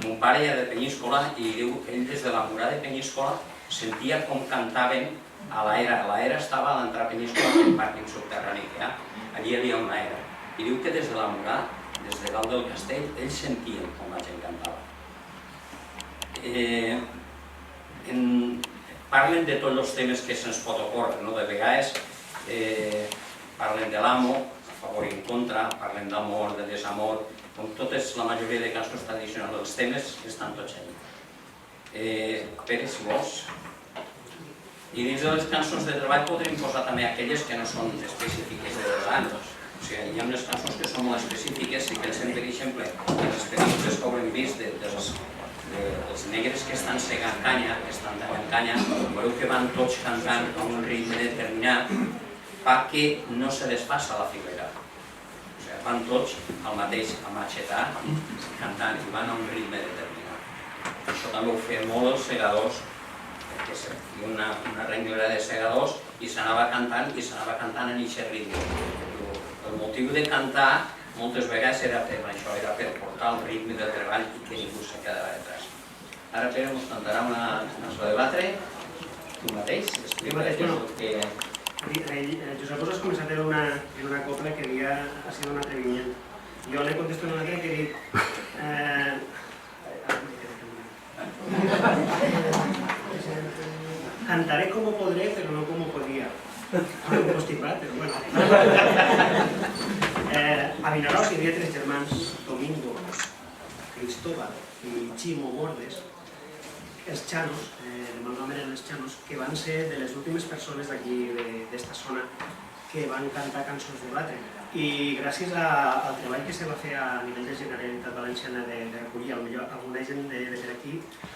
Mon pare era de Penyíscola i diu que ell des de la murada de Penyíscola sentia com cantaven a l'era. L'era estava a l'entrar a Penyíscola, en pàrquing subterrani que hi ha. Allí hi havia una era. I diu que des de la murada, des de dalt del castell, ells sentien com la gent cantava. Parlen de tots els temes que se'ns pot ocórrer, no? De vegades parlen de l'amo, a favor i en contra, parlen d'amor, de desamor, com totes, la majoria de cançons tradicionals, els temes estan tots allà. Pere, si vols. I dins de les cançons de treball podríem posar també aquelles que no són específiques de dos anys. O sigui, hi ha unes cançons que són molt específiques i pensem, per exemple, en les pel·lícules que haurem vist dels negres que estan segant canya, que estan tallant canya, veureu que van tots cantant a un ritme determinat perquè no se desfassa la filera. O sigui, van tots al mateix amatxetar, cantant, i van a un ritme determinat. Això també ho feien molt els segadors, perquè se feia una renglera de segadors i s'anava cantant en aquest ritme. El motiu de cantar moltes vegades era per això, era per portar el ritme del treball i que ningú se quedava detrás. Ara Pere ens cantarà una cançó de batre, tu mateix, explica't el que... Josep Bosch has començat en una copla que ha sido un atrevimiento. Jo le contesto en una que he dit... Cantaré como podré, pero no como podía. Un constipat, però bueno. A Vinaròs hi havia 3 germans, Domingo, Cristóbal i Chimo Bordes, els Chanos, el meu nom eren els Chanos, que van ser de les últimes persones d'aquí, d'esta zona, que van cantar cançons de batre. I gràcies al treball que se va fer a nivell de Generalitat Valenciana de recollir alguna gent de per aquí,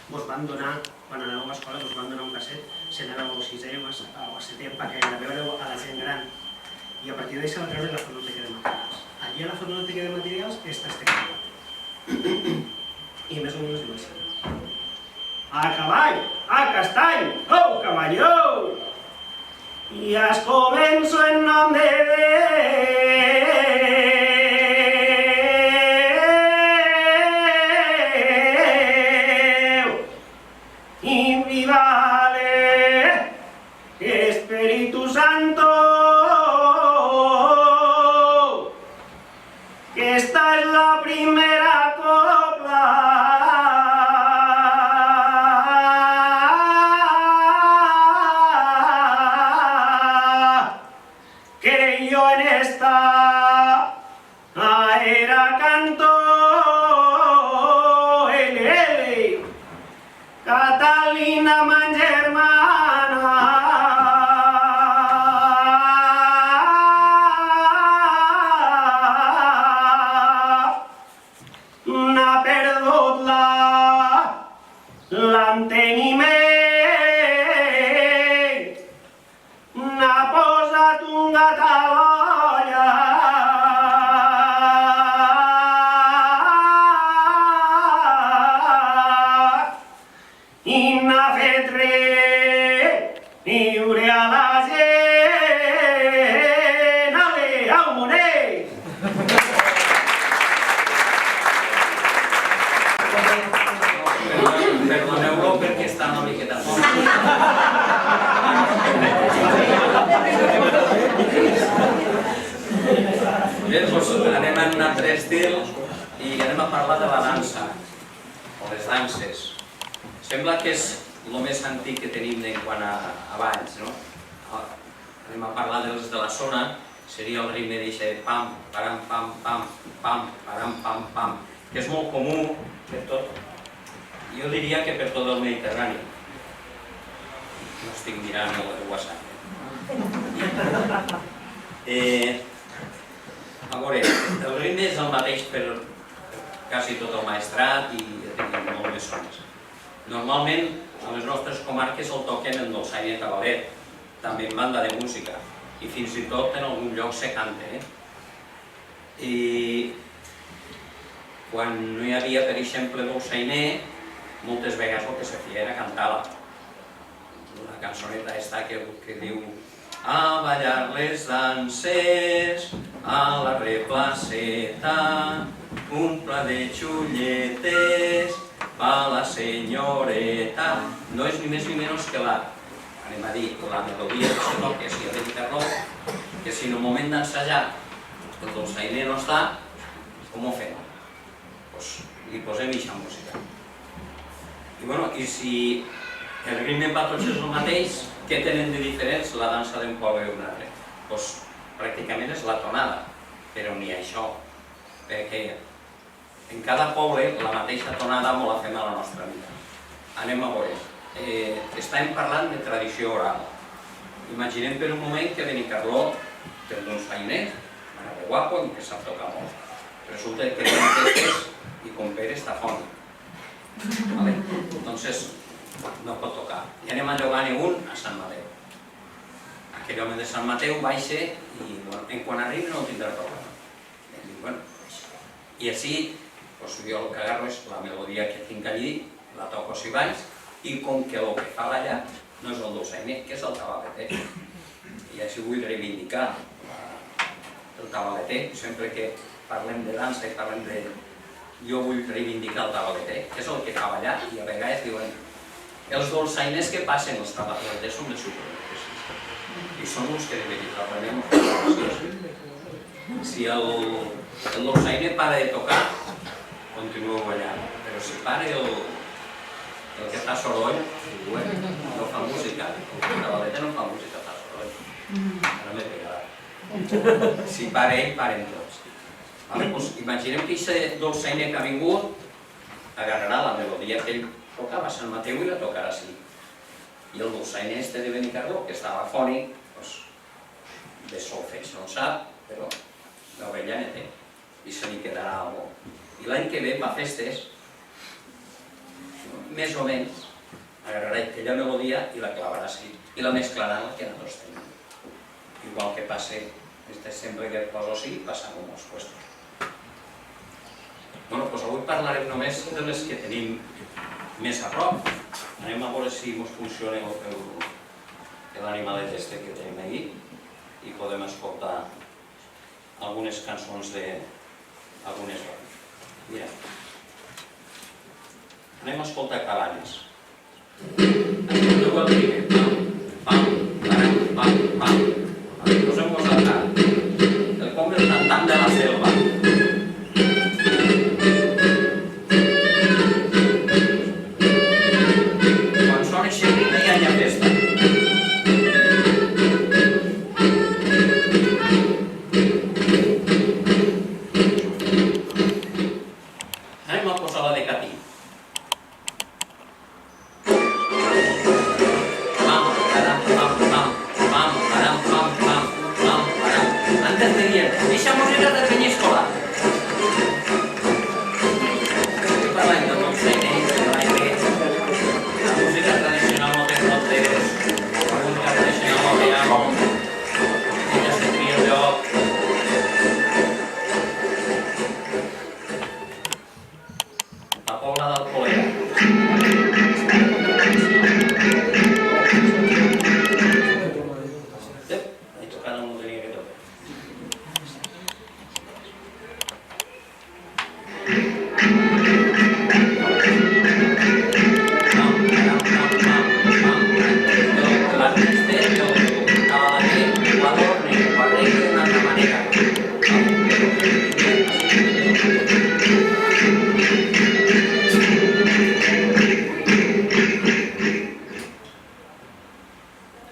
vos van donar, quan anàveu a l'escola, vos van donar un casset, se n'anàveu a 6è o a 7è perquè la veureu a la gent gran. I a partir d'ahí se va treure la fonoteca de materials. Allí a la fonoteca de materials està este cantat. I més o menys diu així. A cavall, a castany, oh cavalló! I es començo en nom de Déu i vivale en esta era canto Catalina man germana n'ha perdut l'enteniment, n'ha posat un gat a l'olla i n'ha fet riure a la gent. Ale, au, monell! Perdoneu-lo perquè està una miqueta fort. Bé, doncs anem en un altre estil i anem a parlar de la dansa, o les danses. Sembla que és el més antic que tenim en quant a balls, no? Anem a parlar dels de la zona, seria el ritme d'això pam, param, pam, pam, pam, param, pam, pam, que és molt comú per tot. Jo diria que per tot el Mediterrani. No estic mirant el WhatsApp. A veure, el ritme és el mateix per quasi tot el maestrat i tenim molt més zones. Normalment, a les nostres comarques el toquen en dolçaina i cabaret, també en banda de música, i fins i tot en algun lloc se canta. I quan no hi havia, per exemple, dolçainer, moltes vegades el que se feia era cantar-la. La cançoneta està que diu a ballar les danses, a la replaceta, un pla de xulletes, va la senyoreta. No és ni més ni menys que la melodia que se toca, si ha de dir-lo, que si en el moment d'ensajar el dolçainer no està, com ho fem? Doncs li posem eixa música. I si el ritme per tots és el mateix, què tenen de diferents la dansa d'un poble i un altre? Doncs pràcticament és la tonada, però ni això, perquè en cada poble la mateixa tonada molt la fem a la nostra vida. Anem a veure, estàvem parlant de tradició oral. Imaginem per un moment que Benicarló té un dolçainer, de guapo, i que sap tocar molt. Resulta que té festes i com Pere està fònic. Entonces no pot tocar. I anem a llogar-ne un a Sant Mateu. Aquell home de Sant Mateu baixa i en quan arribi no tindrà problema. I així jo el que agarro és la melodia que tinc allí, la toco si baix, i com que el que fa ballar no és el dolçainer, que és el tabaleter. I així vull reivindicar el tabaleter, sempre que parlem de dansa i parlem de... Jo vull reivindicar el tabaleter, que és el que fa ballar, i a vegades diuen els dolçainers que passen, els tabaleters són les supermerques. I són els que deberíem parlar. Si el dolçainer para de tocar, continuo ballant, però si para el que fa soroll, no fa música, el tabaleter no fa música, fa soroll. Ara m'he pegat. Si para ell, paren tots. Imaginem que aquest dolçainer que ha vingut agarrarà la melodia que ell tocava a Sant Mateu i la tocarà així. I el dolçainer este de Benicarló, que estava fònic, de solfeig no en sap, però l'orella ne té i se li quedarà alguna cosa. I l'any que ve va a festes, més o menys, agarrarà aquella melodia i la clavarà així, i la mesclarà en el que nosaltres tenim. Igual que passa, sempre que et poso així, passa amb els puestos. Doncs avui parlarem només de les que tenim més a prop. Anem a veure si ens funciona l'animalet este que tenim ahí i podem escoltar algunes cançons d'algunes bandes. Mira, anem a escoltar Cabanes. Escolteu el primer, pam, pam, pam, pam. Posem-nos al cap. El com el cantant de la selva. Quan sona aquest ritme ja hi ha festa.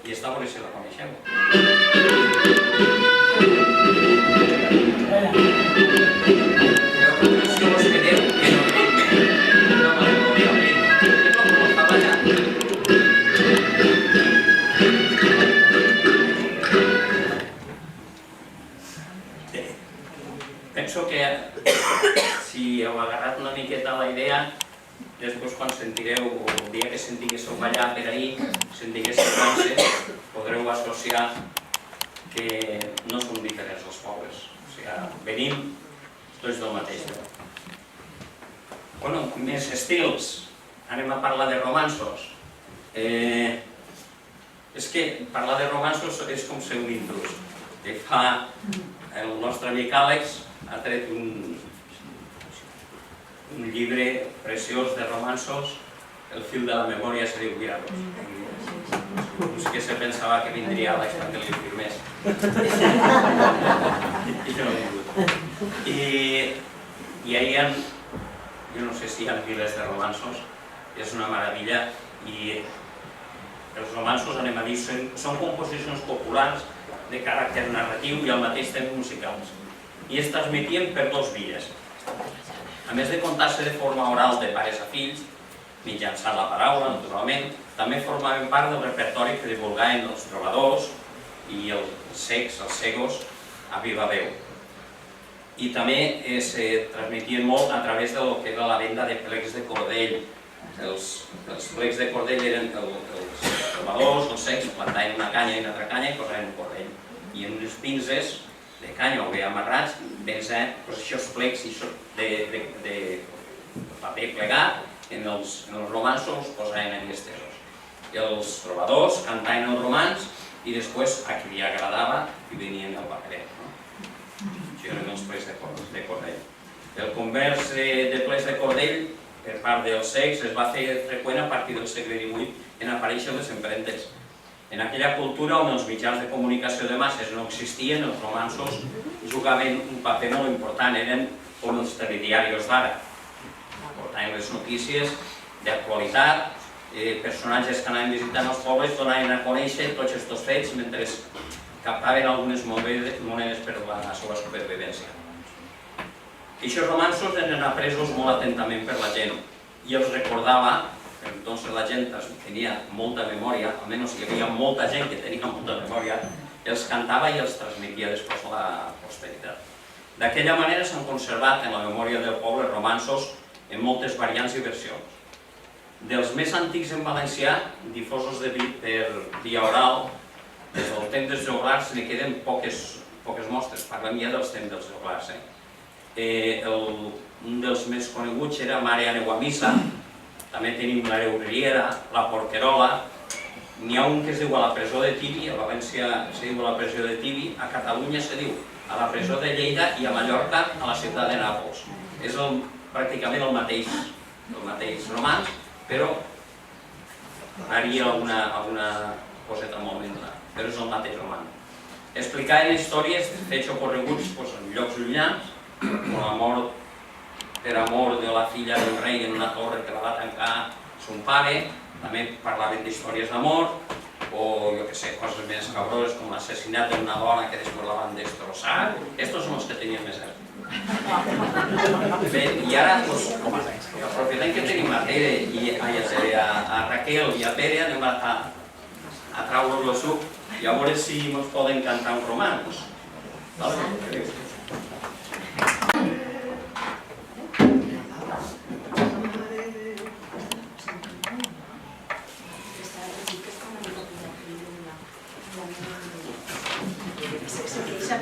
I està per si la coneixeu. Si us quedeu, que no ritme, no m'alegoria al ritme. És com està ballant. Penso que si heu agarrat una miqueta la idea, després quan sentireu, o el dia que sentiguéssiu ballar per ahir, sentiguéssiu danses, podreu associar que no són diferents els pobles. O sigui, venim tots del mateix lloc. Bueno, més estils. Anem a parlar de romanços. És que parlar de romanços és com ser un intrus. El nostre amic Àlex ha tret un llibre preciós de romanços, El fil de la memòria se diu Virados. No sé què se pensava que vindria Àlex perquè li firmés. I no he vingut. I ahí hi ha, jo no sé si hi ha milers de romanços, és una meravella, i els romanços, anem a dir, són composicions populars de caràcter narratiu i al mateix temps musicals. I es transmetien per dos vies. A més de contar-se de forma oral de pares a fills, mitjançant la paraula, naturalment, també formaven part del repertori que divulgaven els trobadors i els cecs, els cegos, a viva veu. I també se transmetien molt a través del que era la venda de plecs de cordell. Els plecs de cordell eren els trobadors, els cecs, plantaven una canya i una altra canya i posaven un cordell. I en unes pinces de canya o bé amarrats, pensen aquests plecs de paper plegat, en els romanços posaven en estesos. I els trobadors cantaven els romans i després a qui li agradava i venien del paperet. Això eren els plecs de cordell. El comerç de plecs de cordell per part dels cecs es va fer freqüent a partir del segle XVIII en aparèixer les empremtes. En aquella cultura on els mitjans de comunicació de masses no existien, els romanços jugaven un paper molt important, eren com els telediaris d'ara. Portaven les notícies d'actualitat, personatges que anaven visitant els pobles donaven a conèixer tots aquests fets mentre captaven algunes monedes per a la seva supervivència. Aquests romanços eren apresos molt atentament per la gent i els recordava. Entonces la gent tenia molta memòria, almenys hi havia molta gent que tenia molta memòria, els cantava i els transmetia després a la posteritat. D'aquella manera s'han conservat en la memòria del poble romanços en moltes variants i versions. Dels més antics en valencià, difosos per via oral, des del temps dels joglars ne queden poques mostres, parlem ja dels temps dels joglars. Un dels més coneguts era Mare aneu a missa. També tenim la Reurriera, la Porquerola, n'hi ha un que es diu a la presó de Tibi, a València se diu a la presó de Tibi, a Catalunya se diu a la presó de Lleida i a Mallorca a la ciutat de Nàpols. És pràcticament el mateix romanç, però varia alguna coseta molt menor, però és el mateix romanç. Explicaven històries de fets ocorreguts en llocs llunyans, com la mort per amor de la filla del rei en una torre que la va tancar son pare, també parlaven d'històries d'amor, o jo què sé, coses més cabroses com l'assassinat d'una dona que després la van destrossar. Estos són els que tenien més èxit. Bé, i ara, aprofitant que tenim a Raquel i a Pere, anem a traure-los el suc i a veure si ens poden cantar un romanç.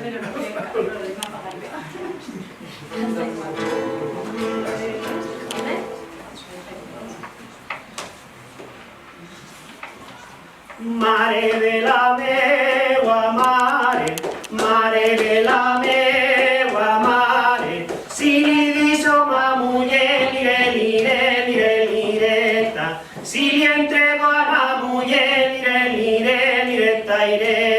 Pero no puede problema pagarme. Mare de la meua mare, mare de la meua mare, si li deixo ma muller lireta, si li entrego a la muller lireta iré.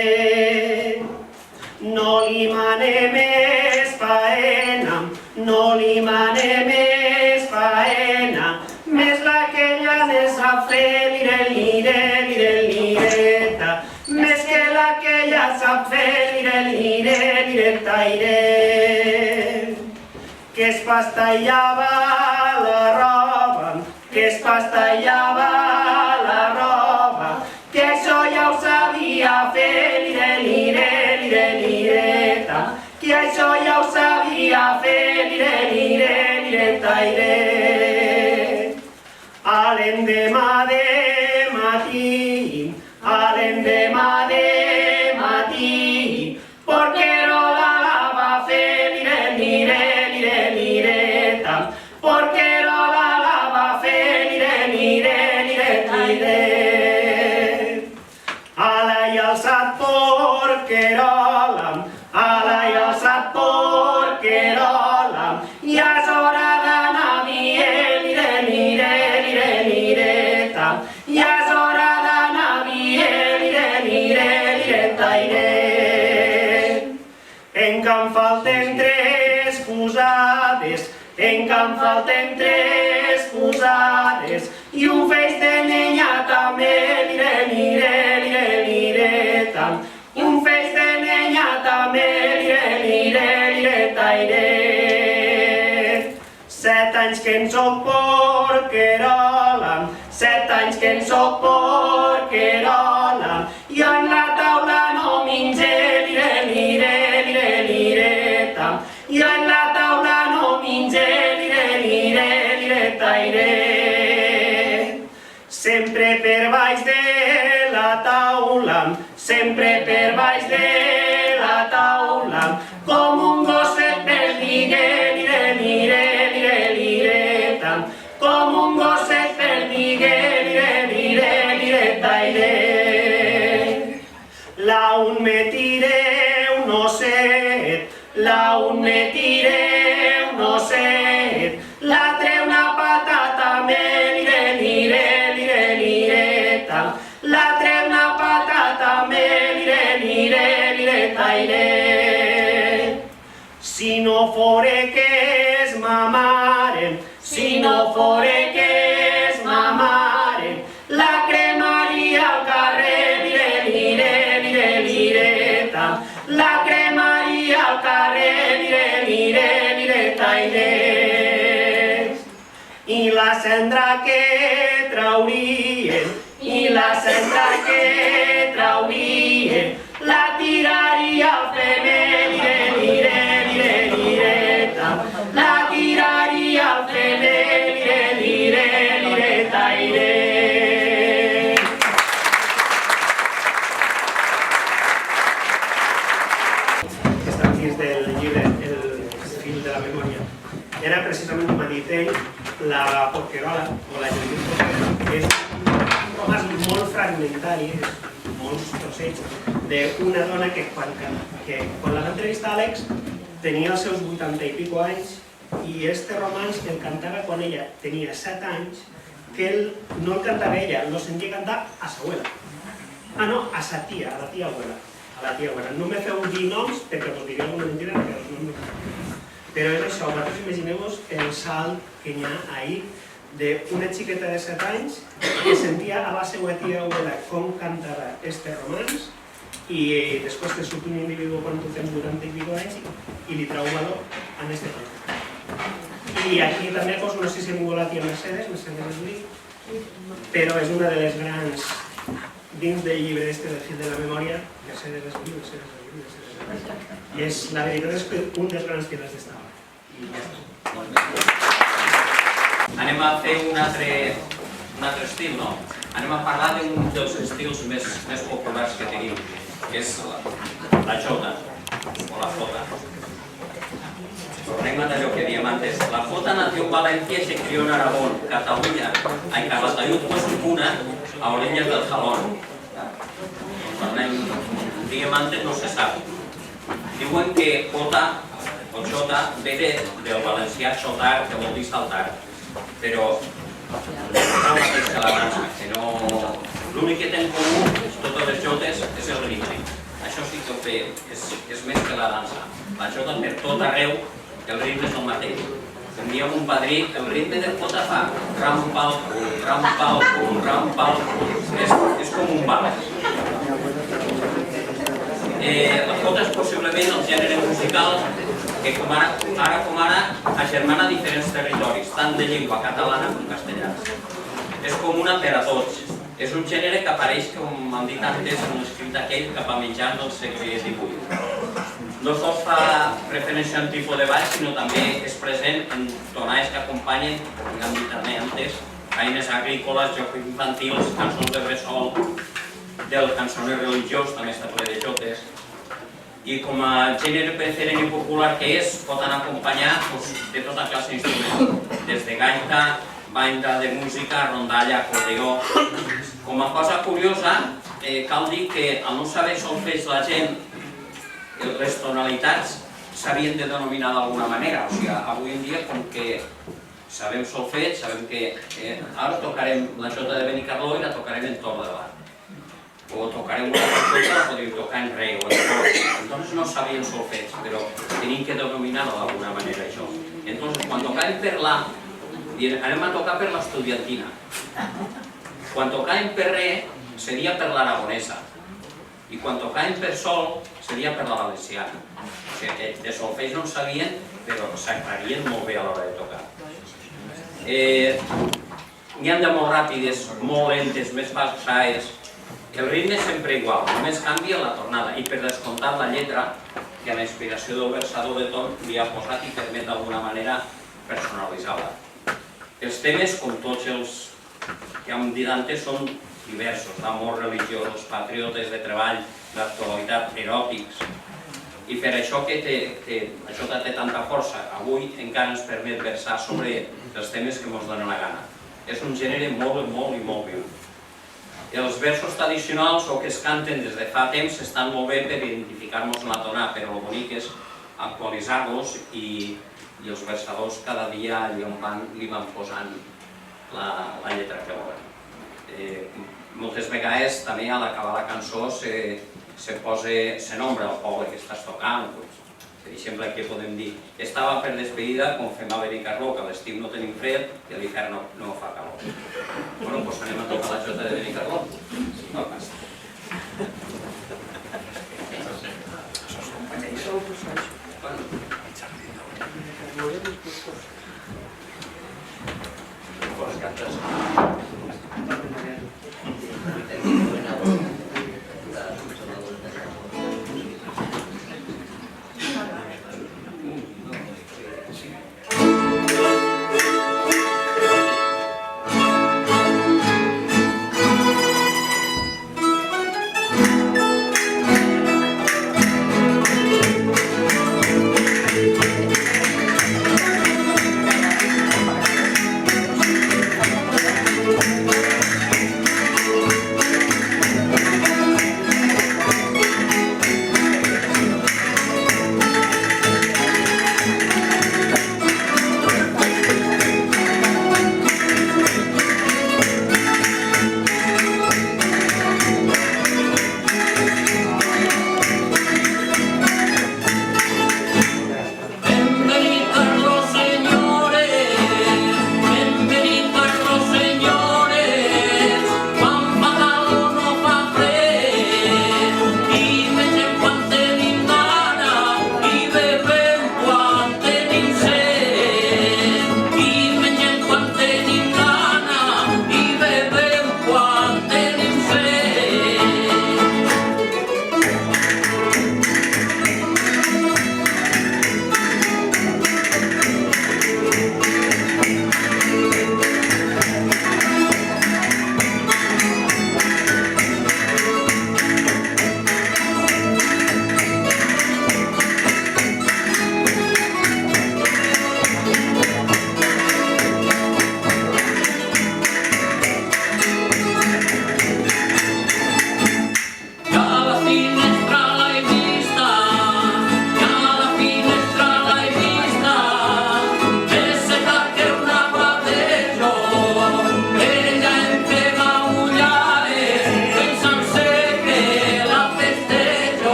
No li mane més faena, no li mane més faena, més la que ella n'és a fer lireta, fer lire, lire, lirentaire, que es pastallava la roba, que es pastallava la roba, que això ja ho sabia fer lire, lire, lire, lireta, que això ja ho sabia fer lire, lire, lirentaire. A l'endemà de matí, a l'endemà de matí, porquerola la va fer lire, lire, lire, lireta, porquerola la va fer lire, lire, lire. Ala i alçat porquerola, ala i alçat porquerola, ja és hora d'anar a Vier, lire, lire, lire, lireta, ja és hora d'anar a Vier, lire, lire, liretaire. En que em falten tres posades, en que em falten tres posades, i un feix de nenya també, lire, lire, lire, lireta, un feix de nenya també, lire, lire, liretaire. 7 anys que en soc porquerola, 7 anys que en soc porquerola, i en la taula no minge, lire, lire, lire, lireta, i en la taula no minge, lire, lire, liretaire. Sempre per baix de la taula, sempre per baix de la taula, com un gosset perdigue, lire, lire, lire, lireta, com un gosset perdigue, lire, lire, liretaire. La un me tire un osset, la un me tire un osset, l'altre una patata me, lire, lire, lire, lireta, l'altre una patata me, lire, lire, liretaire. Si no fore que és ma mare, si no fore que és ma mare, la cremaria al carrer, lire, lire, lire, lireta, la cremaria al carrer, lire, lire, liretaire. I la cendra que traurien, i la cendra que traurien, la tiraria al femer, lire, lire, lire, lireta, la tiraria al femer, lire, lire, liretaire. Estan dins del llibre El fil de la memòria. Era precisament, com ha dit ell, la porquerola, o la joventut porquerola, és un romanç molt fragmentari, molts trossets, d'una dona que quan la va entrevistar Àlex tenia els seus 80 i pico anys, i este romanç el cantava quan ella tenia 7 anys, que ell no el cantava ella, el sentia cantar a sa abuela. Ah, no, a sa tia, a la tia abuela. A la tia abuela. No me feu dir noms perquè us diré alguna mentida, perquè els noms no. Però és això, vosaltres imagineu-vos el salt que hi ha ahir d'una xiqueta de 7 anys que sentia a la seva tia abuela com cantava este romanç, i després te surt un individu quan tu tens 80 i pico anys i li trau valor en este tema. I aquí també, no sé si hem vingut la tia Mercedes Esbrí, però és una de les grans, dins del llibre este del fil de la memòria, Mercedes Esbrí. I la veritat és que un dels grans temes d'esta obra. I ja està. Anem a fer un altre estil, no? Anem a parlar d'un dels estils més populars que tenim, que és la jota, o la jota. Tornem a allò que diem antes. La jota nació en Valencia y se crió en Aragón, Cataluña, en Calatayud, Cuna, a orillas del Jalón. Diem antes no se sap. Diuen que jota o xota ve del valencià xotar, que vol dir saltar, però no el mateix que la dansa, que no... L'únic que té en comú totes les jotes és el ritme. Això sí que ho té, és més que la dansa. La jota per tot arreu, el ritme és el mateix. Com diem un padrí, el ritme de jota fa ram pal pum, ram pal pum, ram pal pum. És com un vals. La jota és possiblement el gènere musical que ara com ara agermana diferents territoris, tant de llengua catalana com castellana. És comuna per a tots. És un gènere que apareix, com han dit antes, en l'escrit aquell cap a mitjans del segle XVIII. No sols fa referència a un tipus de ball, sinó també és present en tonades que acompanyen, com han dit també antes, feines agrícoles, jocs infantils, cançons de bressol, del cançoner religiós, també està ple de jotes. I com a gènere preferent i popular que és, pot anar acompanyat de tota classe d'instruments, des de gaita, banda de música, rondalla, acordeó. Com a cosa curiosa, cal dir que al no saber solfeig la gent, les tonalitats s'havien de denominar d'alguna manera. O sigui, avui en dia, com que sabem solfeig, sabem que ara tocarem la jota de Benicarló i la tocarem en to de la. O tocarem una jota, la podríem tocar en re o en sol. Entonces no sabien solfeig, però tenim que denominar-ho d'alguna manera, això. Entonces, quan tocàvem per la, anem a tocar per l'estudiantina. Quan tocàvem per re, seria per l'aragonesa. I quan tocàvem per sol, seria per la valenciana. O sigui, de solfeig no en sabien, però s'aclarien molt bé a l'hora de tocar. N'hi ha de molt ràpides, molt lentes, més baixes. El ritme és sempre igual, només canvia la tornada. I per descomptar la lletra, que a la inspiració del versador de torn li ha posat i permet d'alguna manera personalitzar-la. Els temes, com tots els que hem dit antes, són diversos, d'amor religiós, patriotes, de treball, d'actualitat, eròtics. I per això que això té tanta força, avui encara ens permet versar sobre els temes que ens donen la gana. És un gènere molt, molt i molt viu. Els versos tradicionals o que es canten des de fa temps estan molt bé per identificar-nos la tonada, però el bonic és actualitzar-los i els versadors cada dia li van posant la lletra que volen. Moltes vegades també a l'acabar la cançó se nombra el poble que estàs tocant. Per exemple, aquí podem dir estava per despedida, com fem a Benicarló, que a l'estiu no tenim fred i a l'hivern no fa calor. Bueno, doncs anem a tocar la jota de Benicarló. No passa. Pues cantes.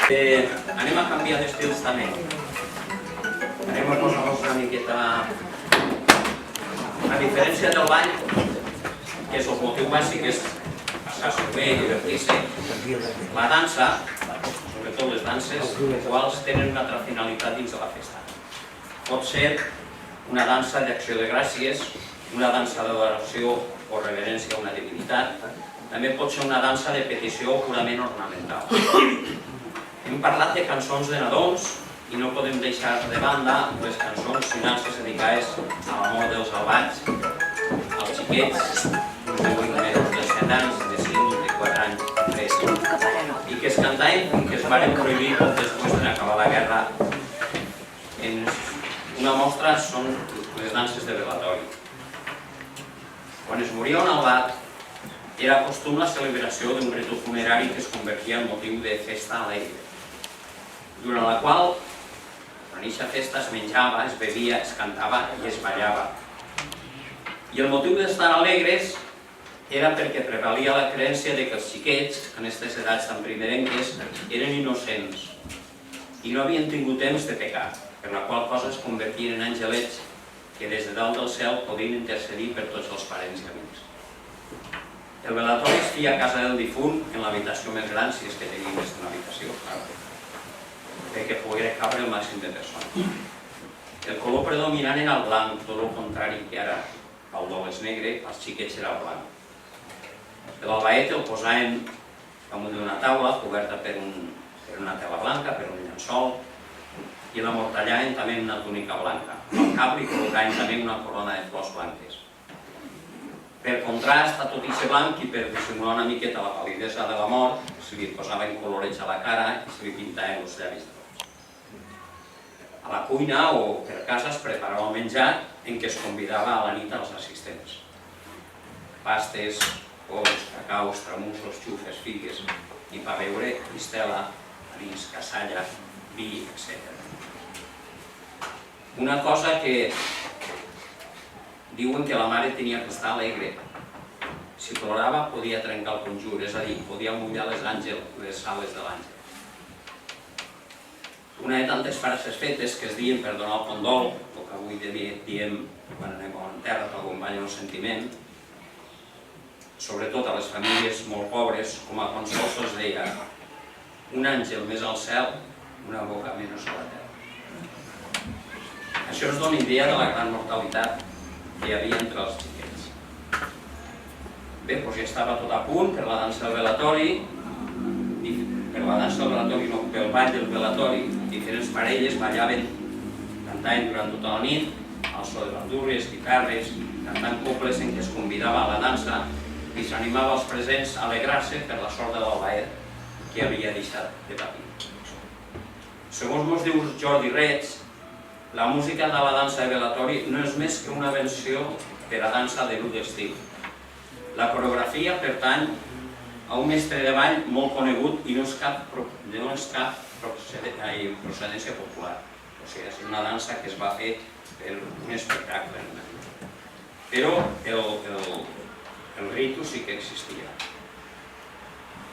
Anem a canviar d'estils també. Anem a posar-nos una miqueta... A diferència del ball, que és el motiu bàsic, és passar-se bé, divertir-se, la dansa, sobretot les danses, iguals tenen una altra finalitat dins de la festa. Pot ser una dansa d'acció de gràcies, una dansa d'adoració o reverència a una divinitat, també pot ser una dansa de petició purament ornamental. Hem parlat de cançons de nadons i no podem deixar de banda les cançons i danses dedicades a l'amor dels albats, als xiquets, de 7 anys, de 5, de 4 anys, de 3, i que es cantaven i que es van prohibir després d'acabar la guerra. Una mostra són les danses de velatori. Quan es moria un albat, era costum la celebració d'un ritu funerari que es convertia en motiu de festa alegre, durant la qual, en aquesta festa es menjava, es bevia, es cantava i es ballava. I el motiu d'estar alegres era perquè prevalia la creença de que els xiquets, en aquestes edats tan primerenques, eren innocents i no havien tingut temps de pecar, per la qual cosa es convertien en angelets que des de dalt del cel podien intercedir per tots els parents i amics. El velatori es feia a casa del difunt en l'habitació més gran, si és que tenia més d'una habitació, perquè pogués cabre el màxim de persones. El color predominant era el blanc, tot el contrari que ara el dol és negre, els xiquets era el blanc. L'albaet el posaven damunt d'una taula coberta per una tela blanca, per un llençol, i la mortallaven també en una túnica blanca. Al cap li col·locaven també una corona de flors blanques. Per contrast a tot aquest blanc i per dissimular una miqueta la pal·lidesa de la mort, se li posaven colorets a la cara i se li pintaven els llavis grocs. A la cuina o per casa es preparava el menjar en què es convidava a la nit als assistents. Pastes, pols, cacaus, tramussos, xufes, figues i pa beure, mistela, anís, cassalla, vi, etc. Una cosa que diuen que la mare tenia que estar alegre. Si plorava podia trencar el conjur, és a dir, podia mullar les ales de l'àngel. Una de tantes frases fetes que es diuen per donar el condol, el que avui diem quan anem a l'enterra per acompanyar un sentiment, sobretot a les famílies molt pobres, com a consol se'ls deia un àngel més al cel, una boca menys a la terra. Això ens dona idea de la gran mortalitat que hi havia entre els xiquets. Bé, doncs ja estava tot a punt per la dansa del velatori, no, pel ball del velatori. Diferents parelles ballaven, cantaven durant tota la nit, al so de bandurries, guitarres, cantant coples en què es convidava a la dansa i s'animava als presents a alegrar-se per la sort de l'albaet que havia deixat de patir. Segons ens diu Jordi Reig, la música de la dansa de velatori no és més que una versió per a dansa de l'u d'estil. La coreografia pertany a un mestre de ball molt conegut i no és cap procedència popular. O sigui, és una dansa que es va fer per un espectacle. Però el ritu sí que existia.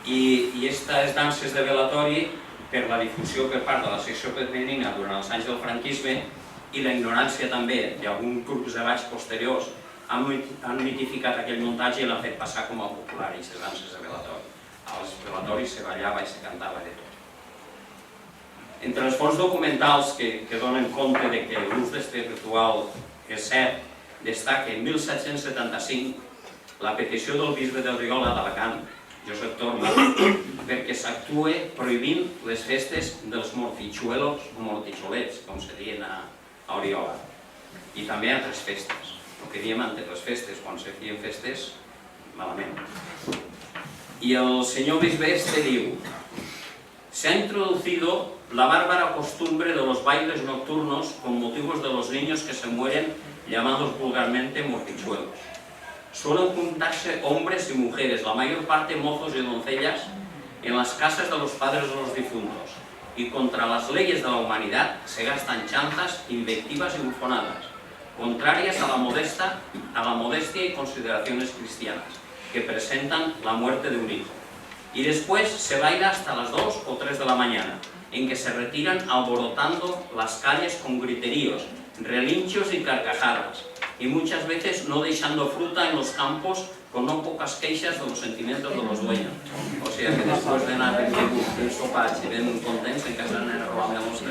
I aquestes danses de velatori, per la difusió per part de la secció femenina durant els anys del franquisme i la ignorància també d'alguns grups de balls posteriors, han mitificat aquell muntatge i l'han fet passar com a popular, aquestes danses de velatori. Als velatoris se ballava i se cantava de tot. Entre els fons documentals que donen compte que l'ús d'aquest ritual és cert, destaca en 1775 la petició del bisbe del Riola d'Alacant, Josep Torma, perquè s'actue prohibint les festes dels mortichuelos o mortichulets, com se diuen a Oriola, i també altres festes. El que diem entre les festes, quan se feien festes, malament. Y el señor bisbe este diu: se ha introducido la bárbara costumbre de los bailes nocturnos con motivos de los niños que se mueren, llamados vulgarmente mortichuelos. Suelen juntarse hombres y mujeres, la mayor parte mozos y doncellas, en las casas de los padres de los difuntos, y contra las leyes de la humanidad se gastan chanzas, invectivas y bufonadas, contrarias a la modestia y consideraciones cristianas, que presentan la muerte de un hijo. y después se baila hasta las 2 o 3 de la mañana, en que se retiran alborotando las calles con griteríos, relinchos y carcajadas, y muchas veces no dejando fruta en los campos con no pocas queixas de los sentimientos de los dueños. O sea que después de anar ben un sopatge y ben contents en casa de robamos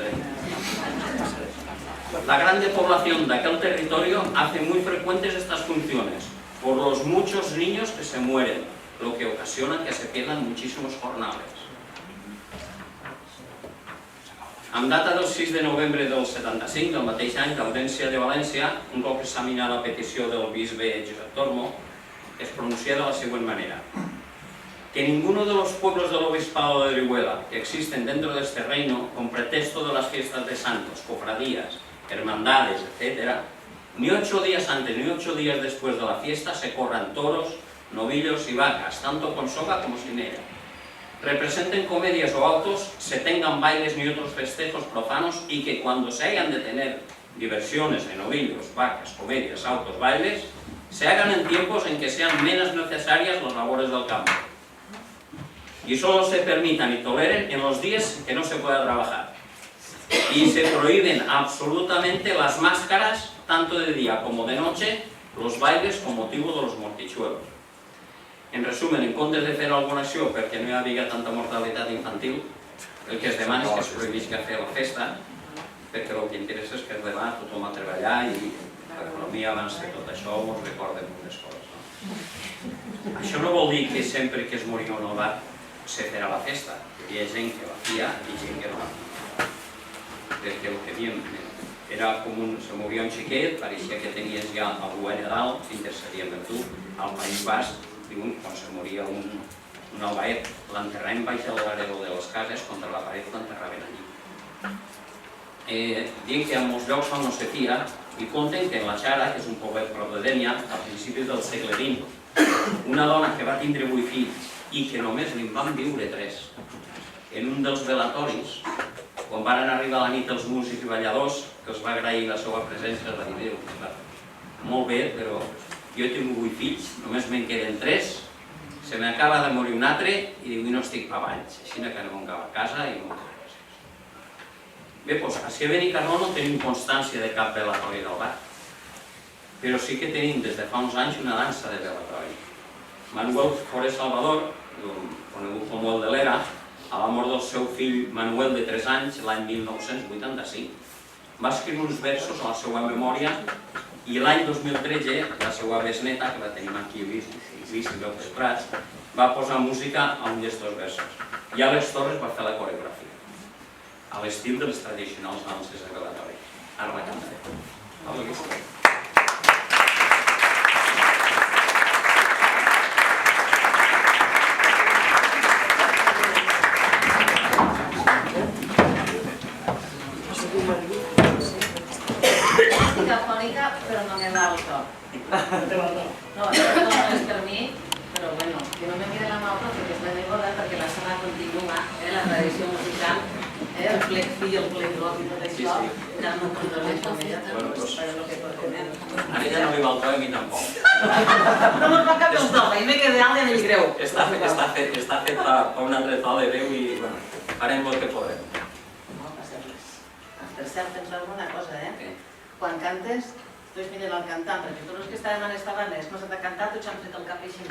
La grande población de aquel territorio hace muy frecuentes estas funciones, por los muchos niños que se mueren, lo que ocasiona que se pierdan muchísimos jornales. En data del 6 de novembre del 75, del mateix any, l'Audiència de València, un cop examinada la petició del bisbe Josep Tormo, es pronuncia de la siguiente manera: que ninguno de los pueblos del obispado de Orihuela que existen dentro de este reino, con pretexto de las fiestas de santos, cofradías, hermandades, etc., ni 8 días antes ni 8 días después de la fiesta se corran toros, novillos y vacas, tanto con soga como sin ella. Representen comedias o autos, se tengan bailes ni otros festejos profanos, y que cuando se hayan de tener diversiones en novillos, vacas, comedias, autos, bailes, se hagan en tiempos en que sean menos necesarias las labores del campo. Y solo se permitan y toleren en los días que no se pueda trabajar. Y se prohíben absolutamente las máscaras, tanto de día como de noche, los bailes con motivo de los mortichuelos. En resumen, en comptes de fer alguna acció perquè no hi havia tanta mortalitat infantil, el que es demana és que es prohibisca fer la festa, perquè el que interessa és que es demà tothom a treballar i l'economia abans de tot això ens recorda moltes coses. Això no vol dir que sempre que es moria un abat se farà la festa. Hi ha gent que la fia i gent que no la fia. Perquè el que diem era com se moria un xiquet, pareixia que tenies ja el govern a dalt, intercedien per tu. Al País Basc, quan se moria un albaet, l'enterraven baix del garedor de les cases, contra la paret l'enterraven allí. Diem que a molts llocs no se fia, i conten que en la Xara, que és un poblet prop de Dénia, a principis del segle XX, una dona que va tindre 8 fills i que només li'n van viure 3, en un dels velatoris, quan van arribar a la nit els músics i balladors, que els va agrair la seva presència, va dir, molt bé, però jo tinc 8 fills, només me'n queden 3, se m'acaba de morir un altre i diu, no estic pa valls, així que anem a casa i moltes gràcies. Bé, doncs, a Benicarló no tenim constància de cap velatori del bar, però sí que tenim des de fa uns anys una dansa de velatori. Manuel Forés Salvador, conegut com el de l'Era, a la mort del seu fill Manuel de 3 anys, l'any 1985, va escriure uns versos a la seva memòria i l'any 2013 la seva besneta, que la tenim aquí Lícia López Prats, va posar música a un d'estos versos. I Àlex Torres va fer la coreografia, a l'estil de les tradicionals danses de velatori. Ara la cantaré. Fònica, però no me va el to. No, no és per mi, però bueno, que no me mire la mà perquè és la neboda, perquè la sala continua, la tradició musical, el plec fill, el plec rock i tot això, ja no controlem amb ella, però és el que portem. A ella no li va el to i a mi tampoc. No me'n va cap el to, i me quedé alt en el greu. Està fet per un altre to de veu i farem el que podem. No passa res. Per cert, tens alguna cosa, Quan cantes, tu es mirant al cantant, perquè tots els que estàvem en esta banda, no s'ha de cantar, tots han fet el cap així.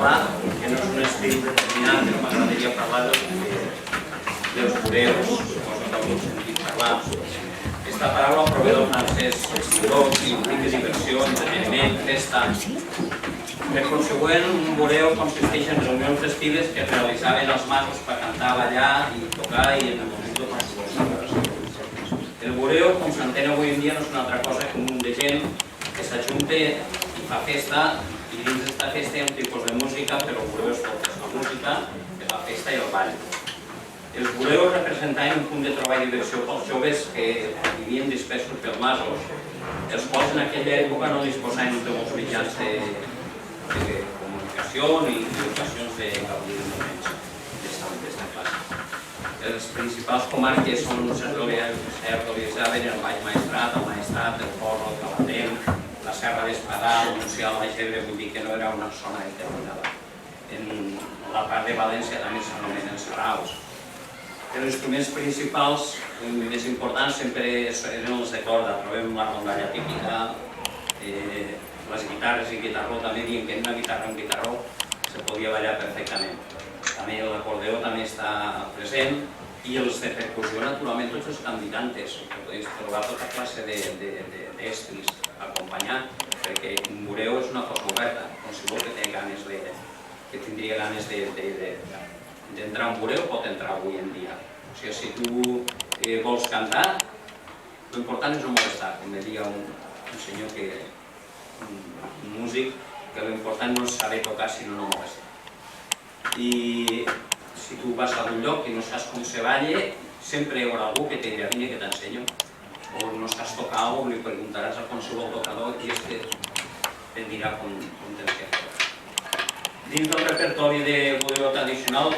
parlar, que no és un estil determinat, però m'agradaria parlar dels bureus, suposo que algú sentit parlar. Aquesta paraula prové del francès estiró, significa diversió, entreteniment, festa. Per consegüent, un bureo consisteix en reunions festives que realitzaven els masos per cantar, ballar i tocar i en el moment de participació. El bureo, com s'entén avui en dia, no és una altra cosa que un munt de gent que s'ajunta i fa festa, i dins d'esta festa hi ha un tipus de música, però el bureo és tot, és la música, és la festa i el ball. Els bureos representaven un punt de treball i diversió pels joves que vivien dispersos pels masos, els quals en aquella època no disposaven de molts mitjans de comunicació ni ocasions de gaudir de moments d'esta classe. Les principals comarques on es realitzaven el Baix Maestrat, el Porro, el Calatent, la Serra d'Espadà, el Montsià, el Baix Ebre, vull dir que no era una zona determinada. En la part de València també s'anomenen saraus. Els instruments principals més importants sempre eren els de corda. Trobem la rondalla típica, les guitarres i guitarró també, dient que en una guitarra o un guitarró se podia ballar perfectament. També l'acordeó també està present i els de percussió, naturalment, tots els candidantes, que podeu trobar tota classe d'estris a acompanyar, perquè un bureo és una cosa oberta, qualsevol que tindria ganes d'entrar a un bureo pot entrar avui en dia. O sigui, si tu vols cantar, l'important és no molestar, com deia un senyor que un músic, que l'important no és saber tocar sinó no molestar. I si tu vas a un lloc i no saps com se balla, sempre hi haurà algú que te dirà vine que t'ensenyo, o no saps tocar alguna cosa, li preguntaràs a qualsevol tocador i et dirà com tens que fer. Dins del repertori de bureo tradicional,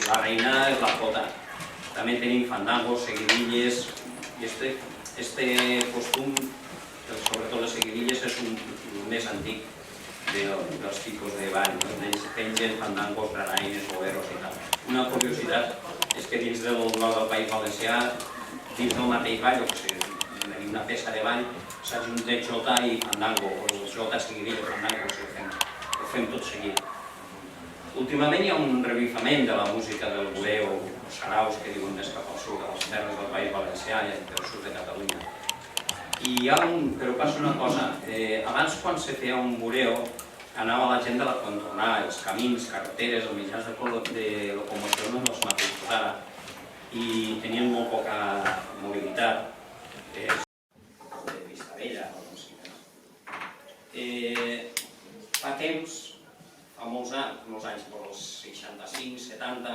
la reina és la jota. També tenim fandangos, seguidilles, i este costum, sobretot les seguidilles, és un més antic dels tipus de ball. Ells pengen fandangos, granaines, boleros i tal. Una curiositat és que dins del nord del País Valencià, dins del mateix ball, o sigui, una peça de ball, s'ajunta jota i fandango, o jota, seguidilla, fandango, ho fem tot seguit. Últimament hi ha un revifament de la música del bureo, els saraus que diuen més cap al sud, a les terres del País Valencià i al sud de Catalunya. Però passa una cosa, abans quan se feia un bureo anava la gent de la contornar, els camins, carreteres, els mitjans de locomoció no els mateixos ara i tenien molt poca mobilitat, de Vistabella o com sigui. Fa temps, fa molts anys, els 65, 70,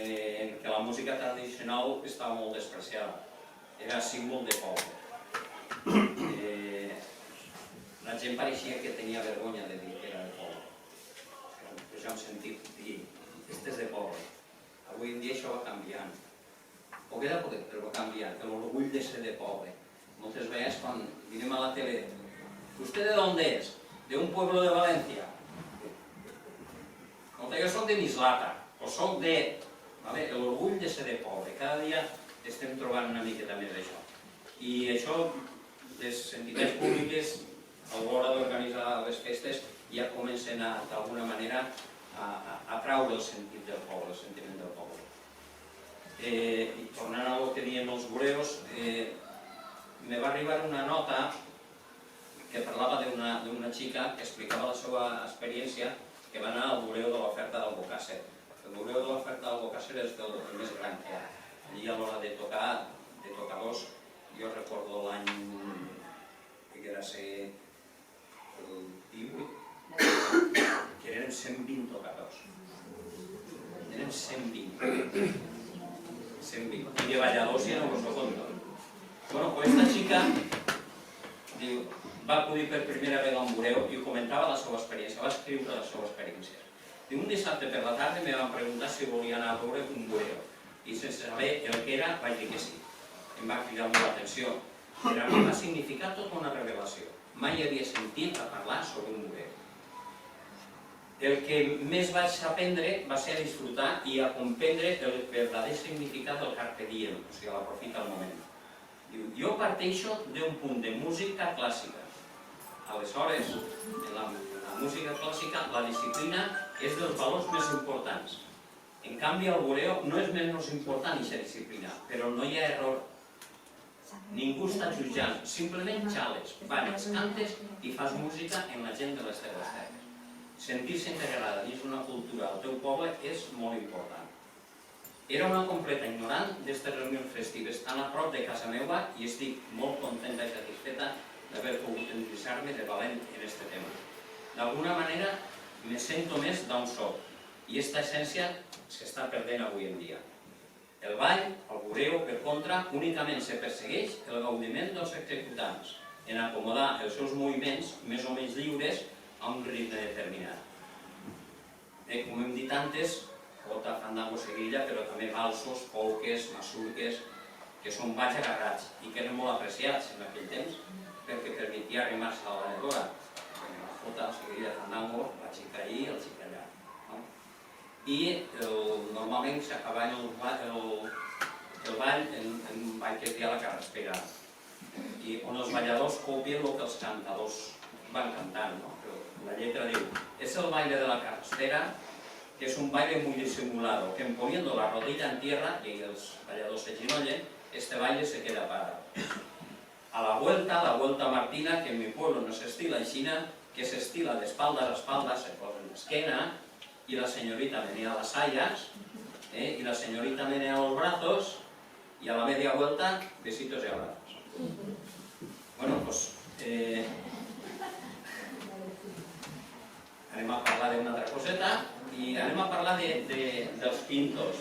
en què la música tradicional estava molt despreciada. Era símbol de poble. La gent pareixia que tenia vergonya de dir que era de poble. Però ja hem sentit dir, este és de poble. Avui en dia això va canviant. Poquet a poquet, però va canviant. L'orgull de ser de poble. Moltes vegades quan mirem a la tele, ¿usted de dónde es? ¿De un pueblo de Valencia? Jo soc de Mislata, o soc de... L'orgull de ser de poble. Cada dia estem trobant una miqueta més d'això. I això, les entitats públiques, a l'hora d'organitzar les festes, ja comencen d'alguna manera a traure el sentit del poble, el sentiment del poble. I tornant al que diem els bureos, me va arribar una nota que parlava d'una xica que explicava la seva experiència que va anar al bureo de l'oferta d'Albocàsser. El bureo de l'oferta d'Albocàsser és el més gran que hi ha. Allí a l'hora de tocar, de tocadors, jo recordo l'any que era ser el 18, que eren 120 tocadors. Eren 120. 120. I de balladors ja no us ho conto. Bueno, pues esta xica va acudir per primera vegada a un bureo i comentava la seva experiència, va escriure la seva experiència. I un dissabte per la tarda me van preguntar si volia anar a veure un bureo i sense saber el que era vaig dir que sí. Em va cridar molt l'atenció. Per a mi va significar tota una revelació. Mai havia sentit a parlar sobre un bureo. El que més vaig aprendre va ser a disfrutar i a comprendre el verdader significat del carpe diem, o sigui, l'aprofita al moment. Jo parteixo d'un punt de música clàssica Aleshores, en la música clàssica, la disciplina és dels valors més importants. En canvi, el bureo no és menys important aquesta disciplina, però no hi ha error. Ningú està jutjant, simplement xales, balles, cantes i fas música en la gent de les teves terres. Sentir-se integrada dins una cultura al teu poble és molt important. Era una completa ignorant d'aquestes reunions festives tan a prop de casa meva i estic molt contenta i satisfeta d'haver pogut endinsar-me de valent en aquest tema. D'alguna manera me sento més d'on soc i aquesta essència s'està perdent avui en dia. El ball, el bureo, per contra, únicament se persegueix el gaudiment dels executants en acomodar els seus moviments més o menys lliures a un ritme determinat. Com hem dit antes, jota, fandango, seguilla, però també valsos, polques, masurques, que són balls agarrats i que eren molt apreciats en aquell temps perquè permetia arrimar-se a la venedora. La jota, seguilla, fandango, la xica allí i el xic allà. I normalment s'acabava el ball en un ball que es deia la carraspera, on els balladors copien el que els cantadors van cantant. La lletra diu: es el baile de la carraspera, que es un baile muy disimulado, que poniendo la rodilla en tierra, y los balladors se ginollen, este baile se queda parado. A la vuelta martina, que en mi pueblo no se estila aixina, que se estila de espaldas a espaldas, se posa en l'esquena, y la señorita menea las sayas, y la señorita menea los brazos, y a la media vuelta, besitos y abrazos. Bueno, pues anem a parlar d'una altra coseta i anem a parlar dels quintos.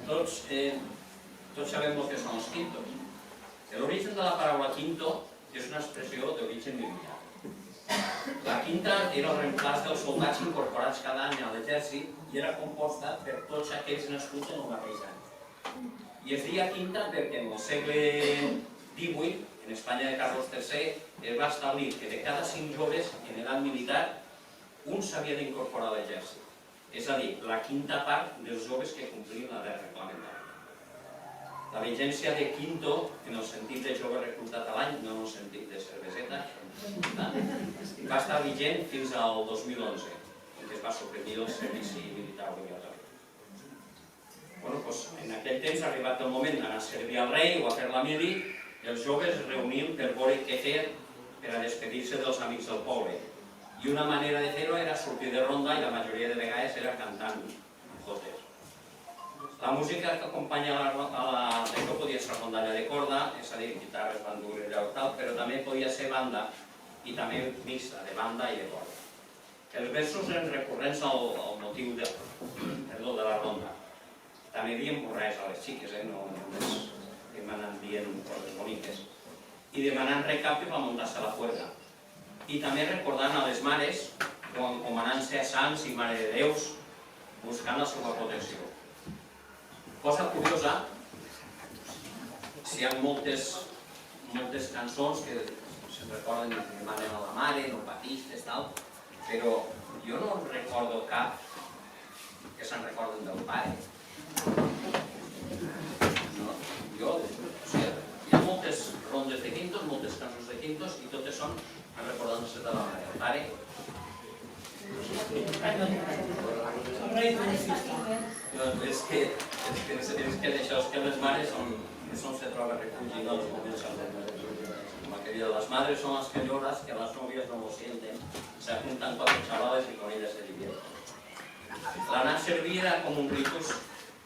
Tots sabem el que són els quintos. L'origen de la paraula quinto és una expressió d'origen militar. La quinta era el reemplaç dels soldats incorporats cada any a l'exèrcit i era composta per tots aquells nascuts en el mateix any. I es deia quinta perquè en el segle XVIII, en Espanya de Carlos III, es va establir que de cada 5 joves en edat militar, un s'havia d'incorporar a l'exèrcit. És a dir, la quinta part dels joves que complien l'edat reglamentària. La vigència de quinto, en el sentit de jove reclutat a l'any, no en el sentit de cerveseta, va estar vigent fins al 2011, en què es va suprimir el servici militar obligatori. En aquell temps ha arribat el moment d'anar a servir al rei o a fer la mili, i els joves es reunien per veure què fer per a despedir-se dels amics del poble. I una manera de fer-ho era sortir de ronda i la majoria de vegades era cantant jotes. La música que acompanya això podia ser rondalla de corda, és a dir, guitarres, bandures i tal, però també podia ser banda i també mixta, de banda i de corda. Els versos eren recurrents al motiu de la ronda. També diem res a les xiques, no només que m'anen dient coses boniques. I demanant recap per muntar-se a la fuerza. I també recordant a les mares, encomanant-se a sants i mare de déus, buscant la seva protecció. Cosa curiosa, hi ha moltes cançons que se'n recorden i demanen a la mare, no patistes, tal, però jo no recordo cap que se'n recorden del pare. Hi ha moltes rondes de quintos, moltes cançons de quintos, i totes són recordant-se de la mare. El pare... És que això és que les mares són se troba refugi dels moments como aquella de las madres son las que lloras, que las novias no lo sienten, se juntan 4 chavales y con ellas se divierten. L'anar a servir era com un ritus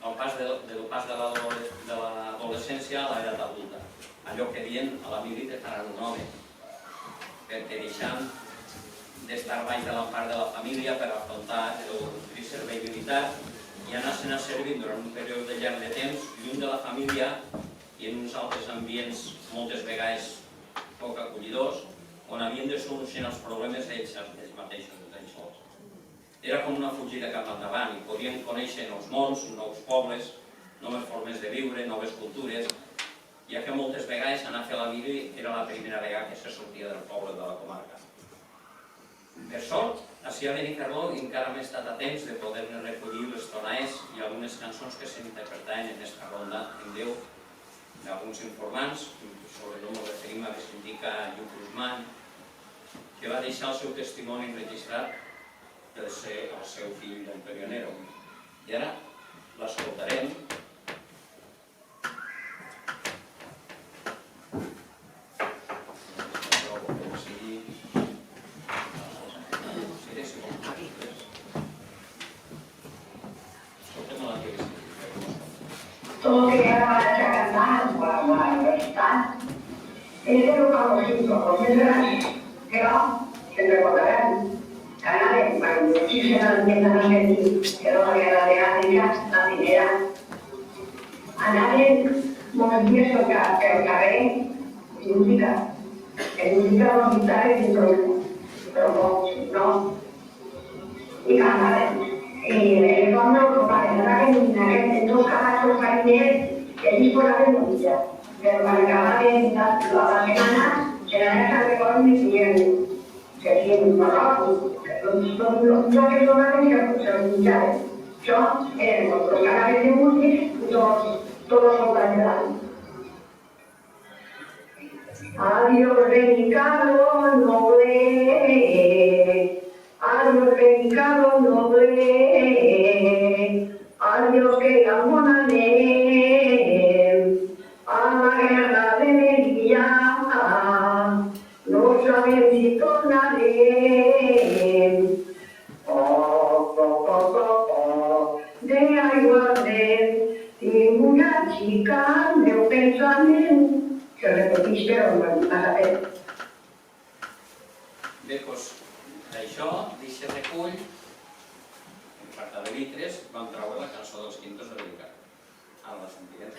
al pas de l'adolescència a l'edat adulta, allò que dient a la mili te faran un home, perquè deixant d'estar baix de l'empart de la família per afrontar el servei militar i anar-se'n a servir durant un període llarg de temps, lluny de la família i en uns altres ambients moltes vegades poc acollidors, on havien de solucionar els problemes ells mateixos, ells sols. Era com una fugida cap endavant i podien conèixer nous mons, nous pobles, noves formes de viure, noves cultures, ja que moltes vegades anar a fer la mili era la primera vegada que se sortia del poble de la comarca. Per sort, així a Benicarló encara hem estat a temps de poder-ne recollir les tonaes i algunes cançons que s'interpretaven en aquesta ronda en Déu d'alguns informants, sobretot ens referim a Vicentico Lluc Guzmán, que va deixar el seu testimoni enregistrat per ser el seu fill Don Perionero. I ara l'escoltarem. Todo que era para cantar, para recitar. Ese era un famosito, porque es verdad, pero se recordarán. Canales, para muchísimas empiezan a sentir que no había la de África, la primera. A nadie no empiezo que el carré en música no guitarra y instrumento, pero no. Y canales. Cuando para que en dos caballos jardines, el mismo la de música, pero para acabar de la semana, se la deja de con mi cliente, que tiene un trabajo. Los que son yo en los canales de música, todos son canelados. Adiós, Ricardo Noble. Adiós, Ricardo Noble. Adiós, que la monaré. A la guerra de Melilla. No saben si tornaré. De aiguardent i una xica al meu pensament que repeteix però no m'ha fet. Bé, doncs, d'això, d'aquest recull, en Carta de Litres, vam treure la cançó dels Quintos de Bellcaire. Ara la sentirem.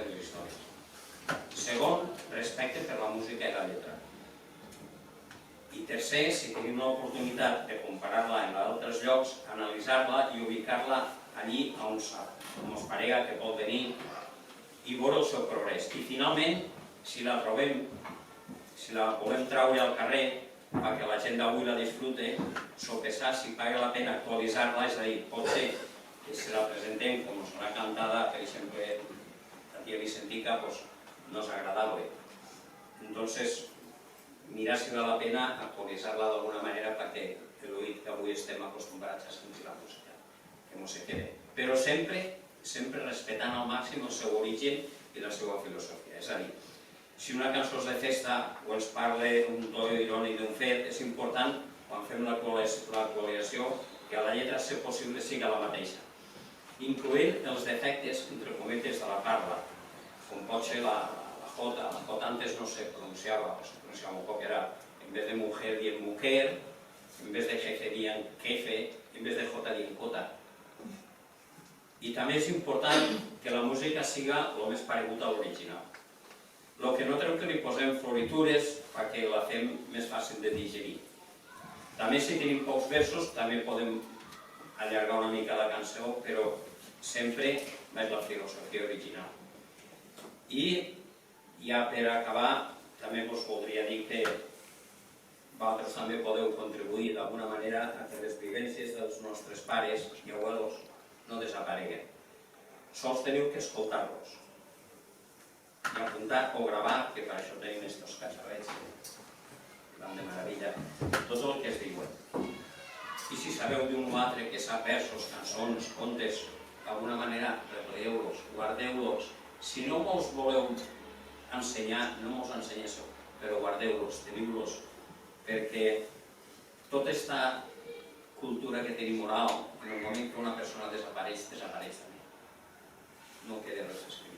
diferents històries. Segon, respecte per la música i la lletra. I tercer, si tenim l'oportunitat de comparar-la amb d'altres llocs, analitzar-la i ubicar-la allí on ens parega que pot venir i veure el seu progrés. I finalment, si la trobem, si la volem treure al carrer perquè la gent d'avui la disfrute, sopesar si paga la pena actualitzar-la, és a dir, pot ser que si la presentem com una cantada, per exemple, la tia Vicentica, no és agradable. Entonces, mirar si val la pena actualitzar-la d'alguna manera perquè l'oït que avui estem acostumbrats a sentir la música, que no se quede. Però sempre respectant al màxim el seu origen i la seva filosofia. És a dir, si una cançó és de festa o ens parla d'un to irònic d'un fet, és important, quan fem l'actualització, que a la lletra, si possible, siga la mateixa. Incloent els defectes, entre cometes, de la parla, com pot ser la J. La J antes no se pronunciava, o se pronunciava un poc, era, en vez de mujer, dient mujer, en vez de jefe, dient jefe, en vez de J, dient cota. I també és important que la música siga el més paregut a l'original. El que no treu que li posem floritures perquè la fem més fàcil de digerir. També si tenim pocs versos també podem allargar una mica la cançó, però sempre és la filosofia original. I ja per acabar, també us voldria dir que vosaltres també podeu contribuir d'alguna manera a que les vivències dels nostres pares i abuelos no desapareguen. Sols teniu que escoltar-los i apuntar o gravar, que per això tenim estos cacharrets que van de meravella, tot el que es diuen. I si sabeu d'un o altre que sap versos, cançons, contes, d'alguna manera repleieu-los, guardeu-los. Si no mos voleu ensenyar, no mos ensenyéssiu, però guardeu-los, teniu-los, perquè tota aquesta cultura que tenim oral, en el moment que una persona desapareix, desapareix també. No queda res escrit.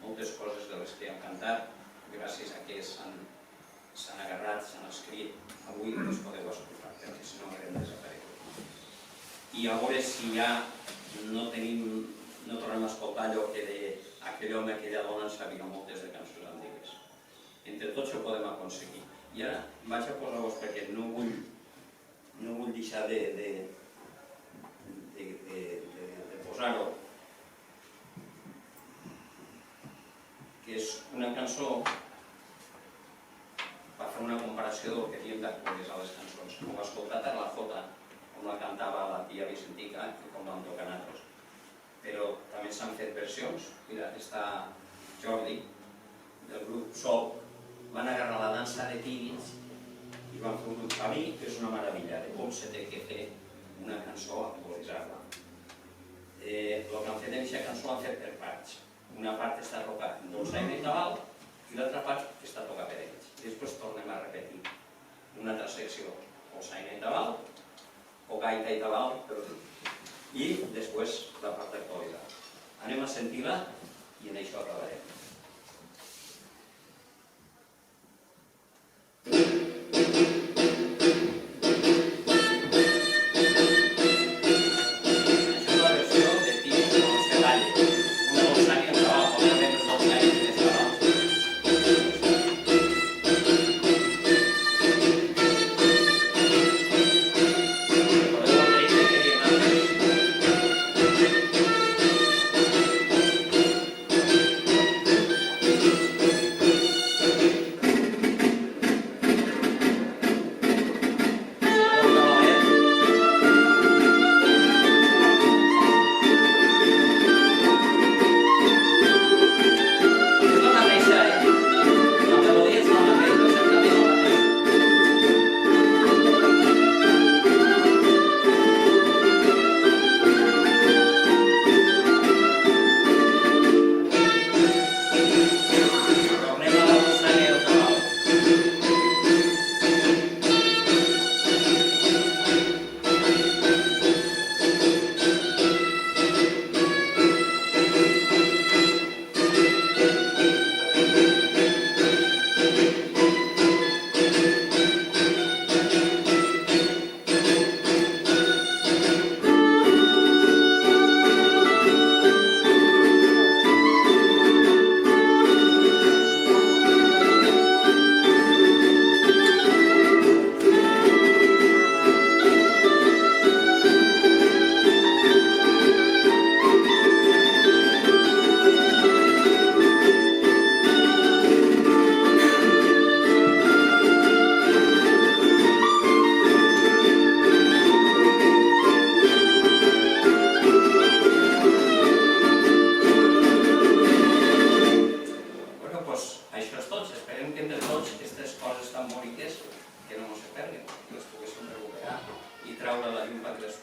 Moltes coses de les que hem cantat, gràcies a que s'han agarrat, s'han escrit, avui no es podeu escoltar, perquè si no haurem desaparegut. I a veure si ja no tornem a escoltar allò que deia aquell home, aquella dona, en sabia moltes de cançons antigues. Entre tots ho podem aconseguir. I ara vaig a posar-vos, perquè no vull deixar de posar-ho, que és una cançó per fer una comparació del que havíem d'actualitzar les cançons. Com heu escoltat a la J, com la cantava la tia Vicentica i com vam tocar nosaltres. Però també s'han fet versions. Mira, està Jordi, del grup Sol, van agarrar la dansa de Tibis i van fer un grup. A mi és una meravella de com se té que fer una cançó, actualitzar-la. El que han fet en aquesta cançó han fet per parts. Una part està tocada en dolçaina i tabal i l'altra part està tocada per ells. I després tornem a repetir una altra secció, dolçaina i tabal, o gaita i tabal, i després la part d'actualitzar. Anem a sentir-la i en això acabarem. l'impacte dels